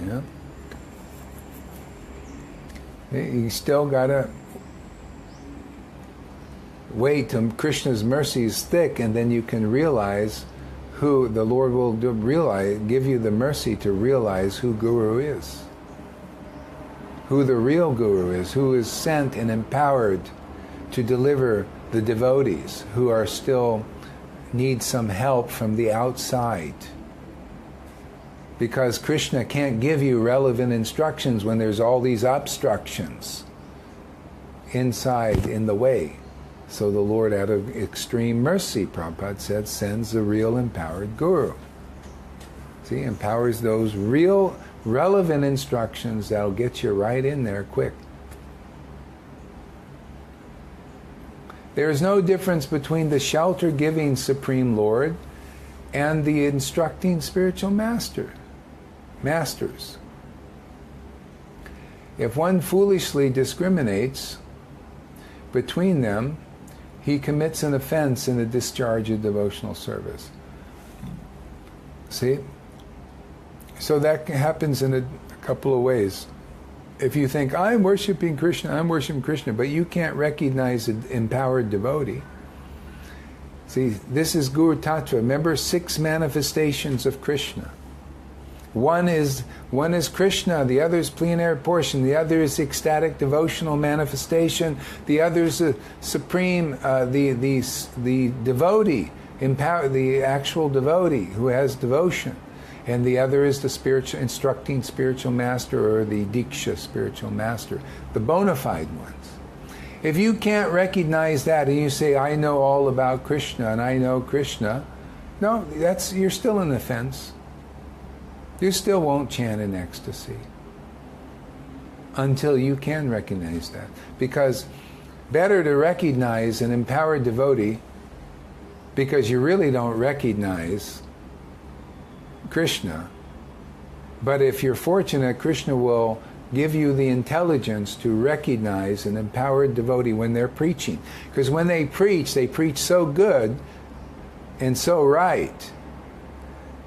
Yeah. You still got to wait till Krishna's mercy is thick, and then you can realize who the Lord will give you the mercy to realize who Guru is, who the real Guru is, who is sent and empowered to deliver the devotees who are still need some help from the outside. Because Krishna can't give you relevant instructions when there's all these obstructions inside in the way. So the Lord, out of extreme mercy, Prabhupada said, sends the real empowered Guru. See, empowers those real relevant instructions that'll get you right in there quick. There is no difference between the shelter-giving Supreme Lord and the instructing spiritual masters. If one foolishly discriminates between them, he commits an offense in the discharge of devotional service. See? So that happens in a couple of ways. If you think, I'm worshiping Krishna, but you can't recognize an empowered devotee. See, this is Guru Tattva. Remember, 6 manifestations of Krishna. One is Krishna, the other is plenary portion, the other is ecstatic devotional manifestation, the other is the supreme, the devotee, the actual devotee who has devotion, and the other is the spiritual instructing spiritual master, or the Diksha spiritual master, the bona fide ones. If you can't recognize that and you say, I know all about Krishna and I know Krishna, no, you're still in the fence. You still won't chant in ecstasy until you can recognize that. Because better to recognize an empowered devotee, because you really don't recognize Krishna. But if you're fortunate, Krishna will give you the intelligence to recognize an empowered devotee when they're preaching. Because when they preach so good and so right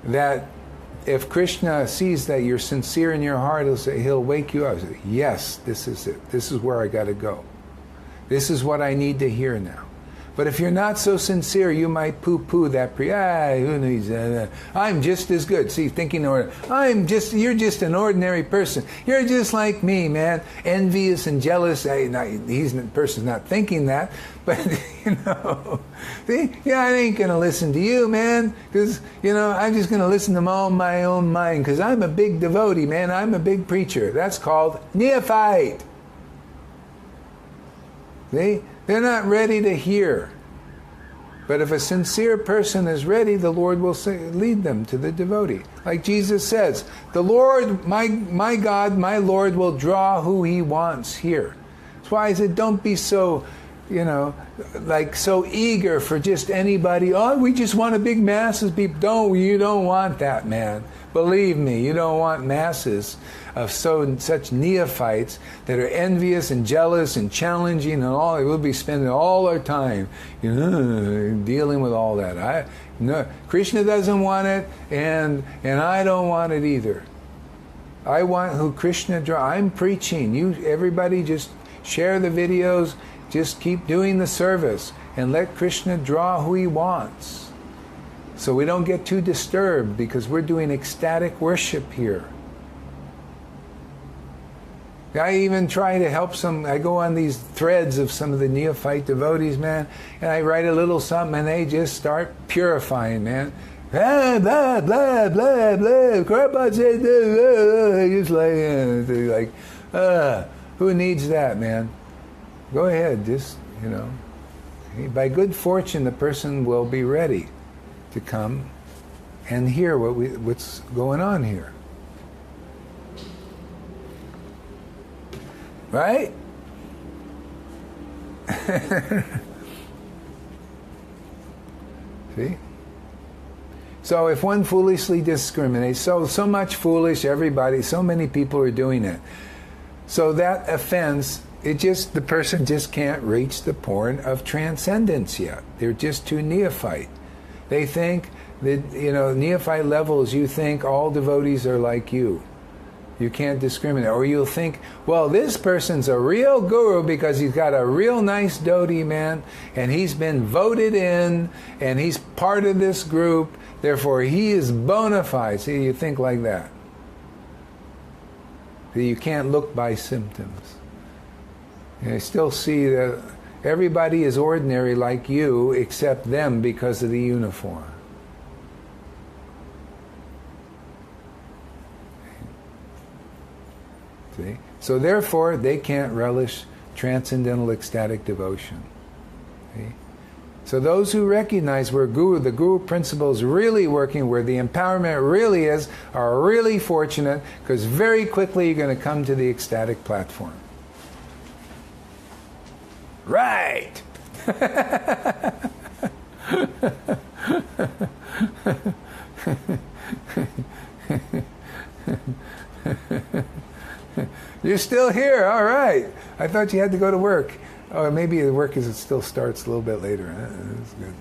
that if Krishna sees that you're sincere in your heart, he'll wake you up. He'll say, yes, this is it. This is where I got to go. This is what I need to hear now. But if you're not so sincere, you might poo-poo that who needs that? I'm just as good. See, thinking, you're just an ordinary person. You're just like me, man. Envious and jealous. The person's not thinking that, but, see, I ain't going to listen to you, man, because, I'm just going to listen to my own mind, because I'm a big devotee, man. I'm a big preacher. That's called neophyte. See? They're not ready to hear. But if a sincere person is ready, the Lord will lead them to the devotee. Like Jesus says, the Lord, my God, my Lord will draw who he wants here. That's why I said, don't be so like so eager for just anybody. Oh, we just want a big masses. People, you don't want that, man. Believe me, you don't want masses of such neophytes that are envious and jealous and challenging and all. We'll be spending all our time, dealing with all that. No, Krishna doesn't want it, and I don't want it either. I want who Krishna draws. I'm preaching. Everybody just share the videos. Just keep doing the service and let Krishna draw who he wants. So we don't get too disturbed because we're doing ecstatic worship here. I even try to help I go on these threads of some of the neophyte devotees, man, and I write a little something and they just start purifying, man. Blah, blah, blah, blah, blah. Prabhupada said, just like, who needs that, man? Go ahead, just, By good fortune, the person will be ready to come and hear what's going on here. Right? See? So if one foolishly discriminates, so much foolish, so many people are doing it. So that offense, the person just can't reach the point of transcendence yet. They're just too neophyte. They think that, neophyte levels, you think all devotees are like you. You can't discriminate. Or you'll think, well, this person's a real guru because he's got a real nice dhoti, man, and he's been voted in, and he's part of this group, therefore he is bona fide. See, you think like that. You can't look by symptoms. I still see that everybody is ordinary like you except them because of the uniform. See? So therefore, they can't relish transcendental ecstatic devotion. See? So those who recognize where the guru principle is really working, where the empowerment really is, are really fortunate because very quickly you're going to come to the ecstatic platform. Right! You're still here, all right. I thought you had to go to work. Oh, maybe the work still starts a little bit later. That's good.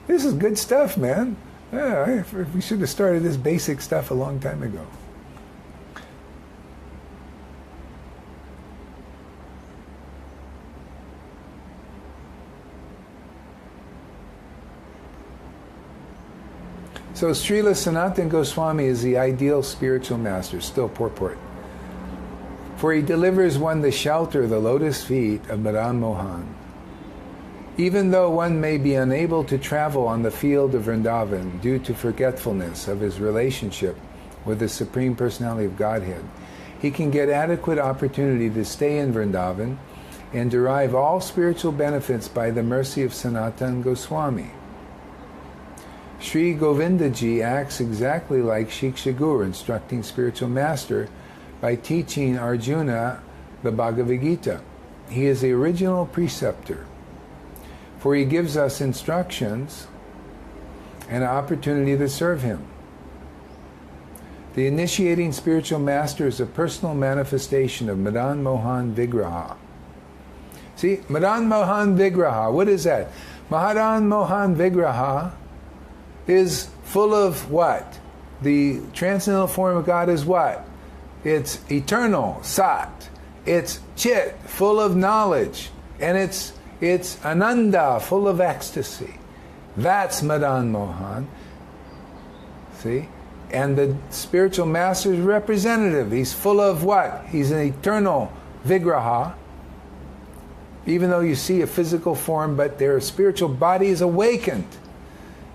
This is good stuff, man. Yeah, we should have started this basic stuff a long time ago. So Srila Sanatana Goswami is the ideal spiritual master, still purport. For he delivers one the shelter, the lotus feet of Madan Mohan. Even though one may be unable to travel on the field of Vrindavan due to forgetfulness of his relationship with the Supreme Personality of Godhead, he can get adequate opportunity to stay in Vrindavan and derive all spiritual benefits by the mercy of Sanatana Goswami. Sri Govindaji acts exactly like Shiksha Guru, instructing spiritual master, by teaching Arjuna the Bhagavad Gita. He is the original preceptor, for he gives us instructions and an opportunity to serve him. The initiating spiritual master is a personal manifestation of Madan Mohan Vigraha. See, Madan Mohan Vigraha, what is that? Madan Mohan Vigraha is full of what? The transcendental form of God is what? It's eternal, Sat. It's Chit, full of knowledge. And it's Ananda, full of ecstasy. That's Madan Mohan. See? And the spiritual master is representative. He's full of what? He's an eternal Vigraha. Even though you see a physical form, but their spiritual body is awakened.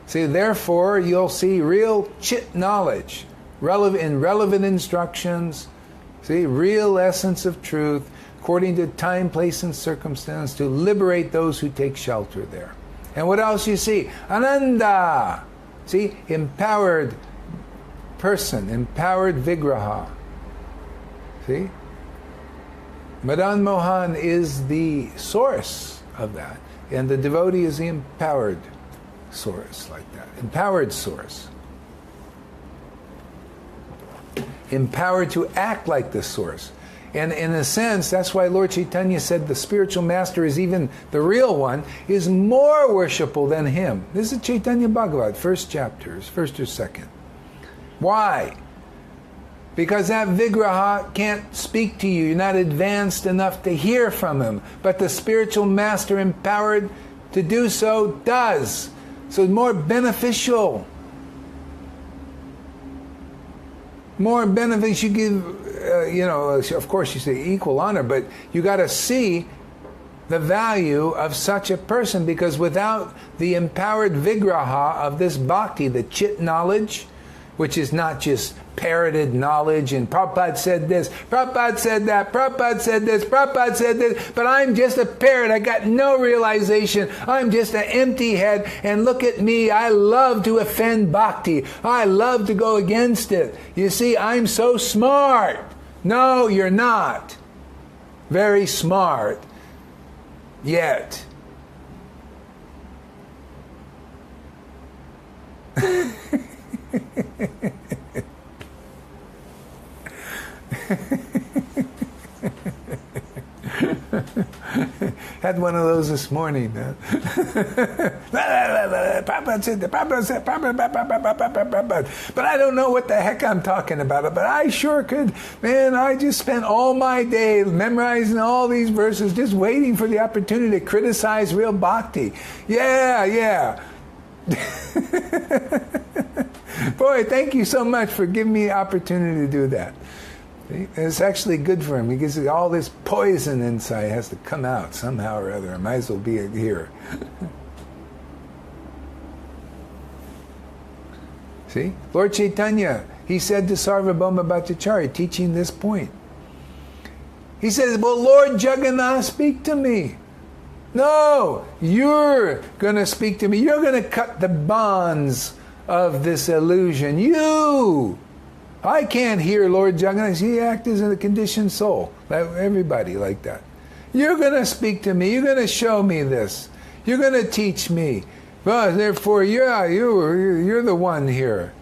See, therefore, you'll see real chit knowledge, relevant instructions, see, real essence of truth, according to time, place, and circumstance, to liberate those who take shelter there. And what else you see? Ananda! See, empowered person, empowered Vigraha. See? Madan Mohan is the source of that. And the devotee is the empowered source, like that. Empowered source. Empowered to act like the source. And in a sense, that's why Lord Chaitanya said the spiritual master is even the real one, is more worshipful than him. This is Chaitanya Bhagavat, first chapter, first or second. Why? Because that Vigraha can't speak to you. You're not advanced enough to hear from him. But the spiritual master empowered to do so does. So it's more beneficial. More benefits. You give, of course you say equal honor, but you got to see the value of such a person, because without the empowered Vigraha of this bhakti, the chit knowledge, which is not just parroted knowledge, and Prabhupada said this, Prabhupada said that, Prabhupada said this, Prabhupada said this, but I'm just a parrot, I got no realization, I'm just an empty head, and look at me, I love to offend bhakti, I love to go against it. You see, I'm so smart. No, you're not very smart yet. Had one of those this morning. Prabhupada said that, Prabhupada said, but I don't know what the heck I'm talking about. But I sure could. Man, I just spent all my day memorizing all these verses, just waiting for the opportunity to criticize real bhakti. Yeah. Boy, thank you so much for giving me the opportunity to do that. See? It's actually good for him, because all this poison inside has to come out somehow or other. I might as well be here. See? Lord Chaitanya, he said to Sarvabhauma Bhattacharya, teaching this point. He says, well, Lord Jagannath, speak to me. No, you're going to speak to me. You're going to cut the bonds of this illusion. I can't hear Lord Jagannath. He acts as a conditioned soul. Everybody like that. You're going to speak to me. You're going to show me this. You're going to teach me. Well, therefore, you're the one here.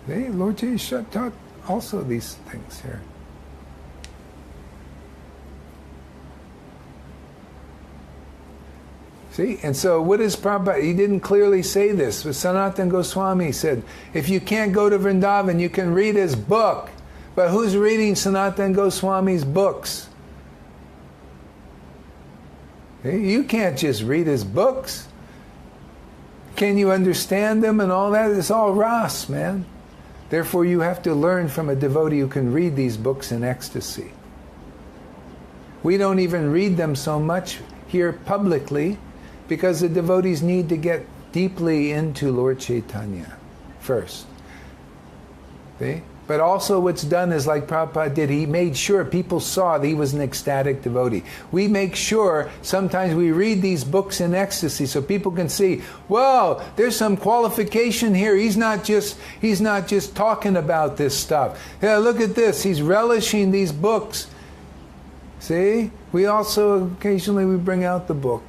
See, Lord Jesus taught also these things here. See, and so what is Prabhupada? He didn't clearly say this, but Sanatana Goswami said, if you can't go to Vrindavan, you can read his book. But who's reading Sanatana Goswami's books? See, you can't just read his books. Can you understand them and all that? It's all ras, man. Therefore, you have to learn from a devotee who can read these books in ecstasy. We don't even read them so much here publicly, because the devotees need to get deeply into Lord Chaitanya first. See? But also what's done is like Prabhupada did. He made sure people saw that he was an ecstatic devotee. We make sure sometimes we read these books in ecstasy so people can see, well, there's some qualification here. He's not just talking about this stuff. Yeah, look at this. He's relishing these books. See? We also occasionally we bring out the book.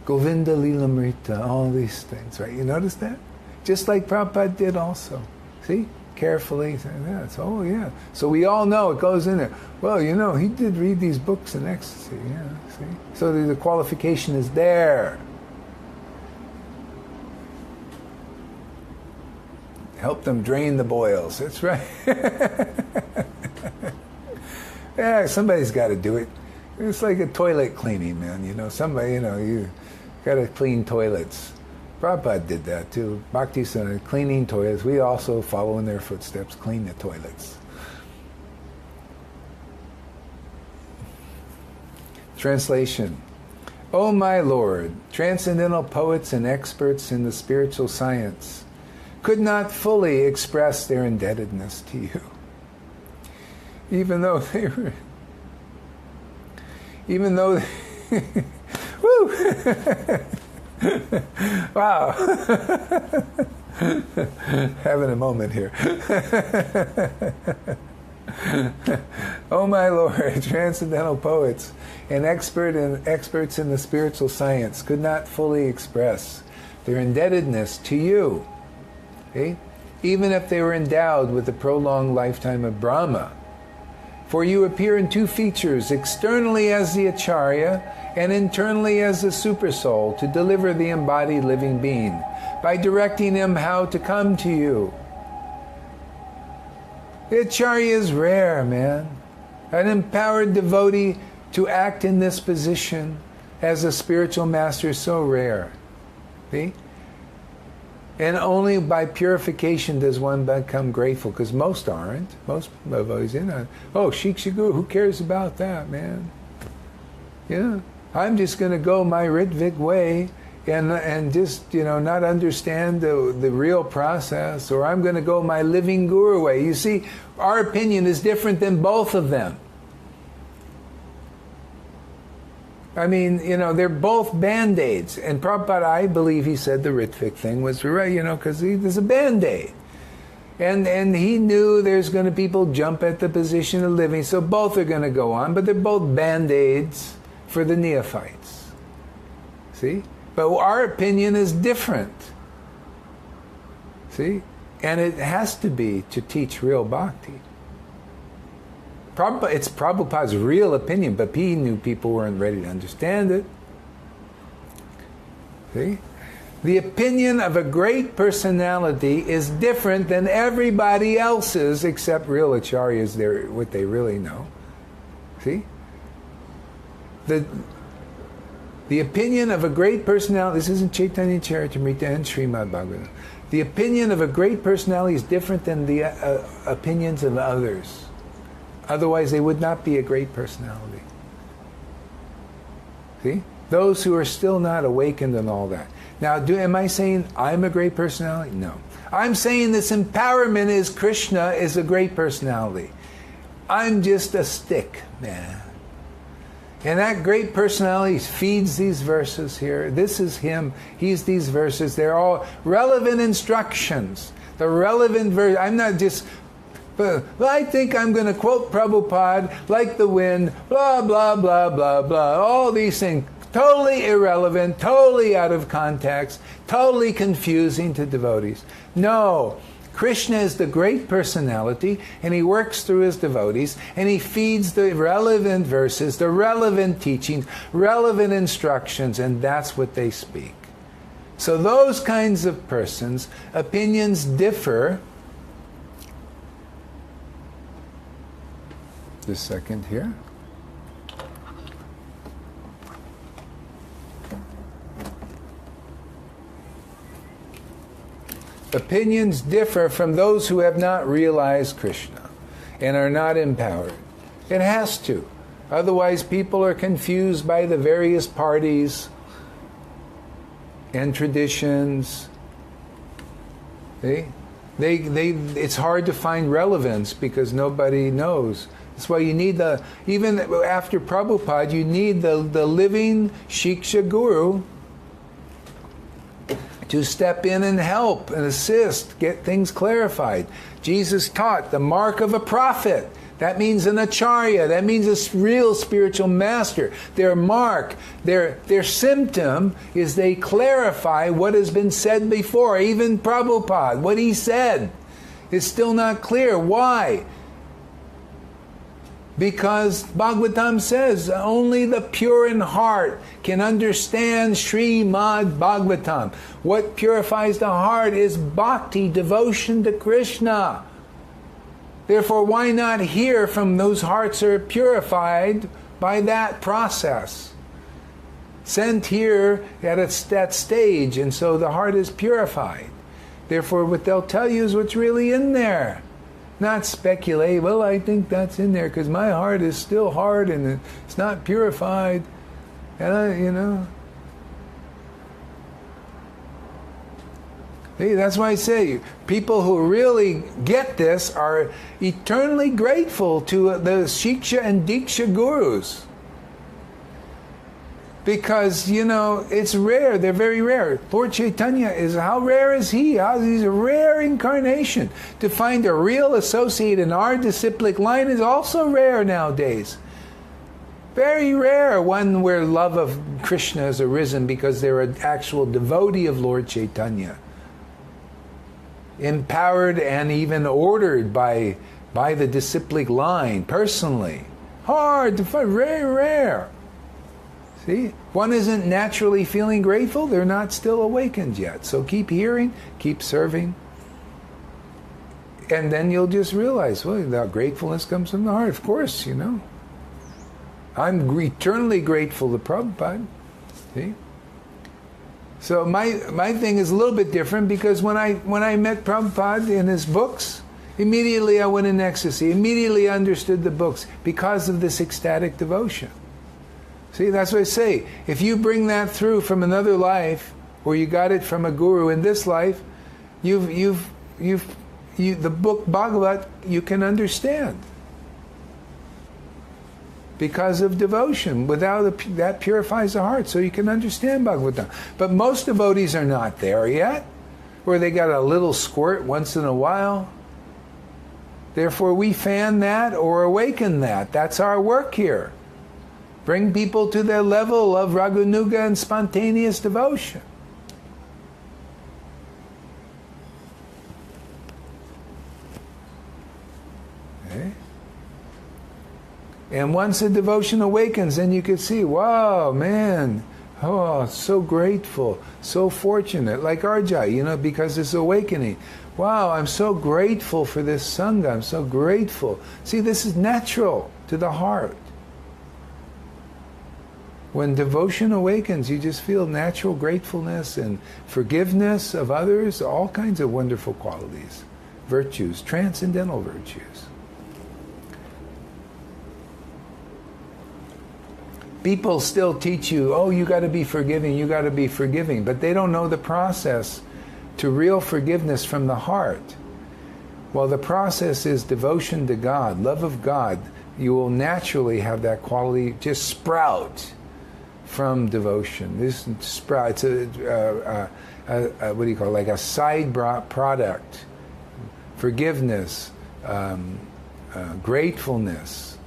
Govinda Lilamrita, all these things, right? You notice that? Just like Prabhupada did also. See? Carefully. Yeah. So we all know it goes in there. Well, he did read these books in ecstasy. Yeah, see? So the qualification is there. Help them drain the boils. That's right. Yeah, somebody's got to do it. It's like a toilet cleaning, man. Somebody, you got to clean toilets. Prabhupada did that too. Bhakti Center, cleaning toilets. We also follow in their footsteps, clean the toilets. Translation. O my Lord, transcendental poets and experts in the spiritual science could not fully express their indebtedness to you. Even though woo! Wow. Having a moment here. Oh my Lord, transcendental poets and experts in the spiritual science could not fully express their indebtedness to you, okay? Even if they were endowed with the prolonged lifetime of Brahma. For you appear in two features, externally as the Acharya and internally as the Supersoul, to deliver the embodied living being by directing him how to come to you. The Acharya is rare, man. An empowered devotee to act in this position as a spiritual master is so rare. See? And only by purification does one become grateful, because most aren't. Most devotees, oh, Shiksha Guru, who cares about that, man? Yeah, I'm just going to go my Ritvik way and just, not understand the real process, or I'm going to go my living Guru way. You see, our opinion is different than both of them. I mean, they're both Band-Aids. And Prabhupada, I believe he said the Ritvik thing was right, because there's a Band-Aid. And he knew there's going to people jump at the position of living, so both are going to go on, but they're both Band-Aids for the neophytes. See? But our opinion is different. See? And it has to be to teach real bhakti. It's Prabhupada's real opinion, but he knew people weren't ready to understand it. See? The opinion of a great personality is different than everybody else's, except real acharyas, they're what they really know. See? The opinion of a great personality, this isn't Chaitanya Charitamrita and Srimad Bhagavatam. The opinion of a great personality is different than the opinions of others. Otherwise, they would not be a great personality. See? Those who are still not awakened and all that. Now, am I saying I'm a great personality? No. I'm saying this empowerment is Krishna is a great personality. I'm just a stick, man. And that great personality feeds these verses here. This is him. He's these verses. They're all relevant instructions. The relevant verse. I'm not just... But I think I'm going to quote Prabhupada like the wind, blah, blah, blah, blah, blah. All these things, totally irrelevant, totally out of context, totally confusing to devotees. No, Krishna is the great personality, and he works through his devotees, and he feeds the relevant verses, the relevant teachings, relevant instructions, and that's what they speak. So those kinds of persons, opinions differ. This second here. Opinions differ from those who have not realized Krishna and are not empowered. It has to. Otherwise, people are confused by the various parties and traditions. See? It's hard to find relevance because nobody knows. That's why you need even after Prabhupada, you need the living Shiksha Guru to step in and help and assist, get things clarified. Jesus taught the mark of a prophet. That means an acharya. That means a real spiritual master. Their mark, their symptom is they clarify what has been said before. Even Prabhupada, what he said is still not clear. Why? Because Bhagavatam says only the pure in heart can understand Srimad Bhagavatam. What purifies the heart is bhakti, devotion to Krishna. Therefore, why not hear from those hearts are purified by that process? Sent here at that stage, and so the heart is purified. Therefore, what they'll tell you is what's really in there. Not speculate, well, I think that's in there because my heart is still hard and it's not purified. And See, that's why I say people who really get this are eternally grateful to the Shiksha and Diksha gurus. Because, it's rare. They're very rare. Lord Chaitanya how rare is he? He's a rare incarnation. To find a real associate in our disciplic line is also rare nowadays. Very rare, one where love of Krishna has arisen because they're an actual devotee of Lord Chaitanya. Empowered and even ordered by the disciplic line, personally. Hard to find, very rare. See? One isn't naturally feeling grateful, they're not still awakened yet. So keep hearing, keep serving. And then you'll just realize, well, that gratefulness comes from the heart. Of course, I'm eternally grateful to Prabhupada. See? So my thing is a little bit different, because when I met Prabhupada in his books, immediately I went in ecstasy. Immediately I understood the books because of this ecstatic devotion. See, that's what I say. If you bring that through from another life, or you got it from a guru in this life, the book Bhagavat you can understand. Because of devotion. That purifies the heart, so you can understand Bhagavatam. But most devotees are not there yet, or they got a little squirt once in a while. Therefore, we fan that or awaken that. That's our work here. Bring people to their level of raganuga and spontaneous devotion. Okay? And once the devotion awakens, then you can see, wow, man, so grateful, so fortunate, like Arjai, because it's awakening. Wow, I'm so grateful for this Sangha, I'm so grateful. See, this is natural to the heart. When devotion awakens, you just feel natural gratefulness and forgiveness of others, all kinds of wonderful qualities, virtues, transcendental virtues. People still teach you, you got to be forgiving, but they don't know the process to real forgiveness from the heart. Well, the process is devotion to God, love of God. You will naturally have that quality just sprout from devotion. This sprout, it's like a side product. Forgiveness, gratefulness,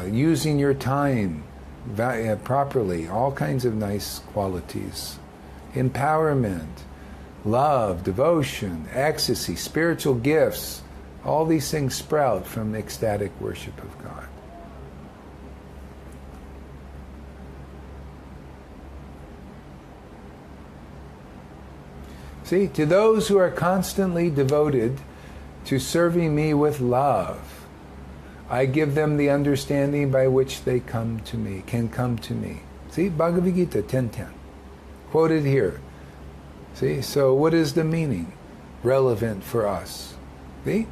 using your time properly, all kinds of nice qualities. Empowerment, love, devotion, ecstasy, spiritual gifts, all these things sprout from ecstatic worship of God. See, to those who are constantly devoted to serving me with love, I give them the understanding by which they can come to me. See, Bhagavad Gita 10:10. Quoted here. See, so what is the meaning? Relevant for us. See?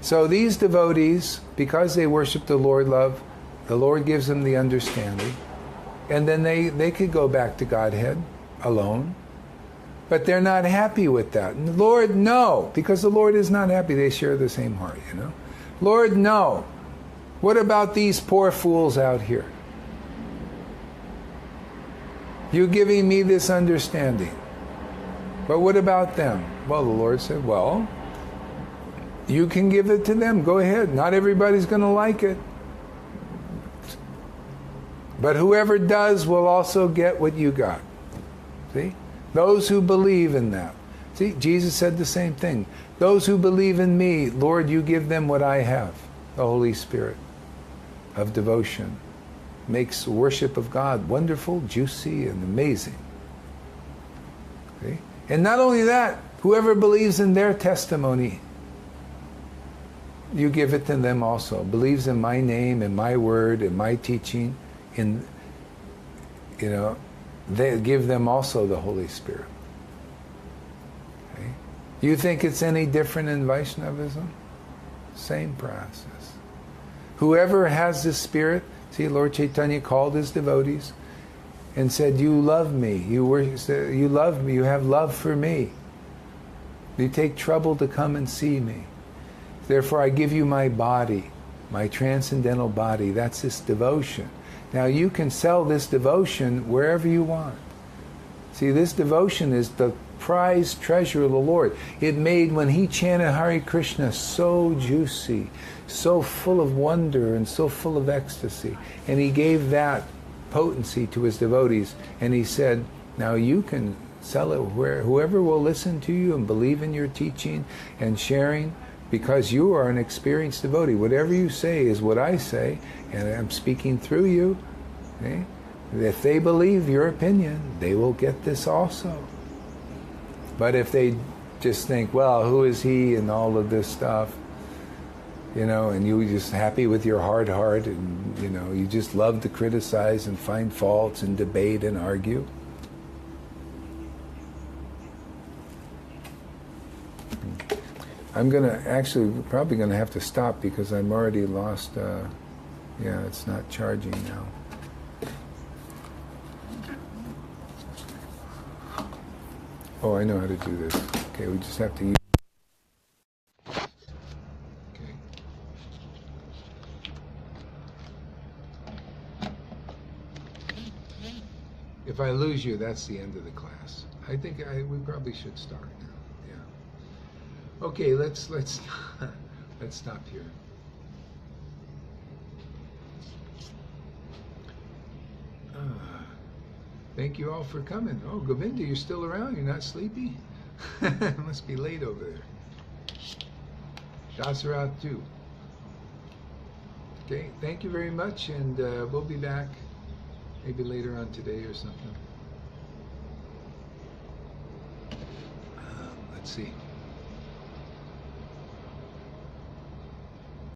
So these devotees, because they worship the Lord love, the Lord gives them the understanding. And then they could go back to Godhead alone. But they're not happy with that. Lord, no. Because the Lord is not happy. They share the same heart, Lord, no. What about these poor fools out here? You giving me this understanding. But what about them? Well, the Lord said, well, you can give it to them. Go ahead. Not everybody's going to like it. But whoever does will also get what you got. See? Those who believe in that. See, Jesus said the same thing. Those who believe in me, Lord, you give them what I have. The Holy Spirit of devotion. Makes worship of God wonderful, juicy, and amazing. See? And not only that, whoever believes in their testimony, you give it to them also. Believes in my name, in my word, in my teaching, they give them also the Holy Spirit. Okay? You think it's any different in Vaishnavism? Same process. Whoever has this spirit, see, Lord Chaitanya called his devotees and said, you love me, you love me, you have love for me. You take trouble to come and see me. Therefore I give you my body, my transcendental body. That's this devotion. Now you can sell this devotion wherever you want. See, this devotion is the prized treasure of the Lord. It made, when he chanted Hare Krishna, so juicy, so full of wonder and so full of ecstasy. And he gave that potency to his devotees. And he said, now you can sell it where whoever will listen to you and believe in your teaching and sharing, because you are an experienced devotee. Whatever you say is what I say, and I'm speaking through you. Okay? If they believe your opinion, they will get this also. But if they just think, well, who is he and all of this stuff, and you just happy with your hard heart, and you just love to criticize and find faults and debate and argue. I'm probably gonna have to stop because I'm already lost. It's not charging now. Oh, I know how to do this. Okay, we just have to use. Okay. If I lose you, that's the end of the class. I think we probably should start now. Yeah. Okay, let's stop here. Thank you all for coming. Oh, Govinda, you're still around? You're not sleepy? It must be late over there. Dasarat too. Okay, thank you very much, and we'll be back maybe later on today or something. Let's see.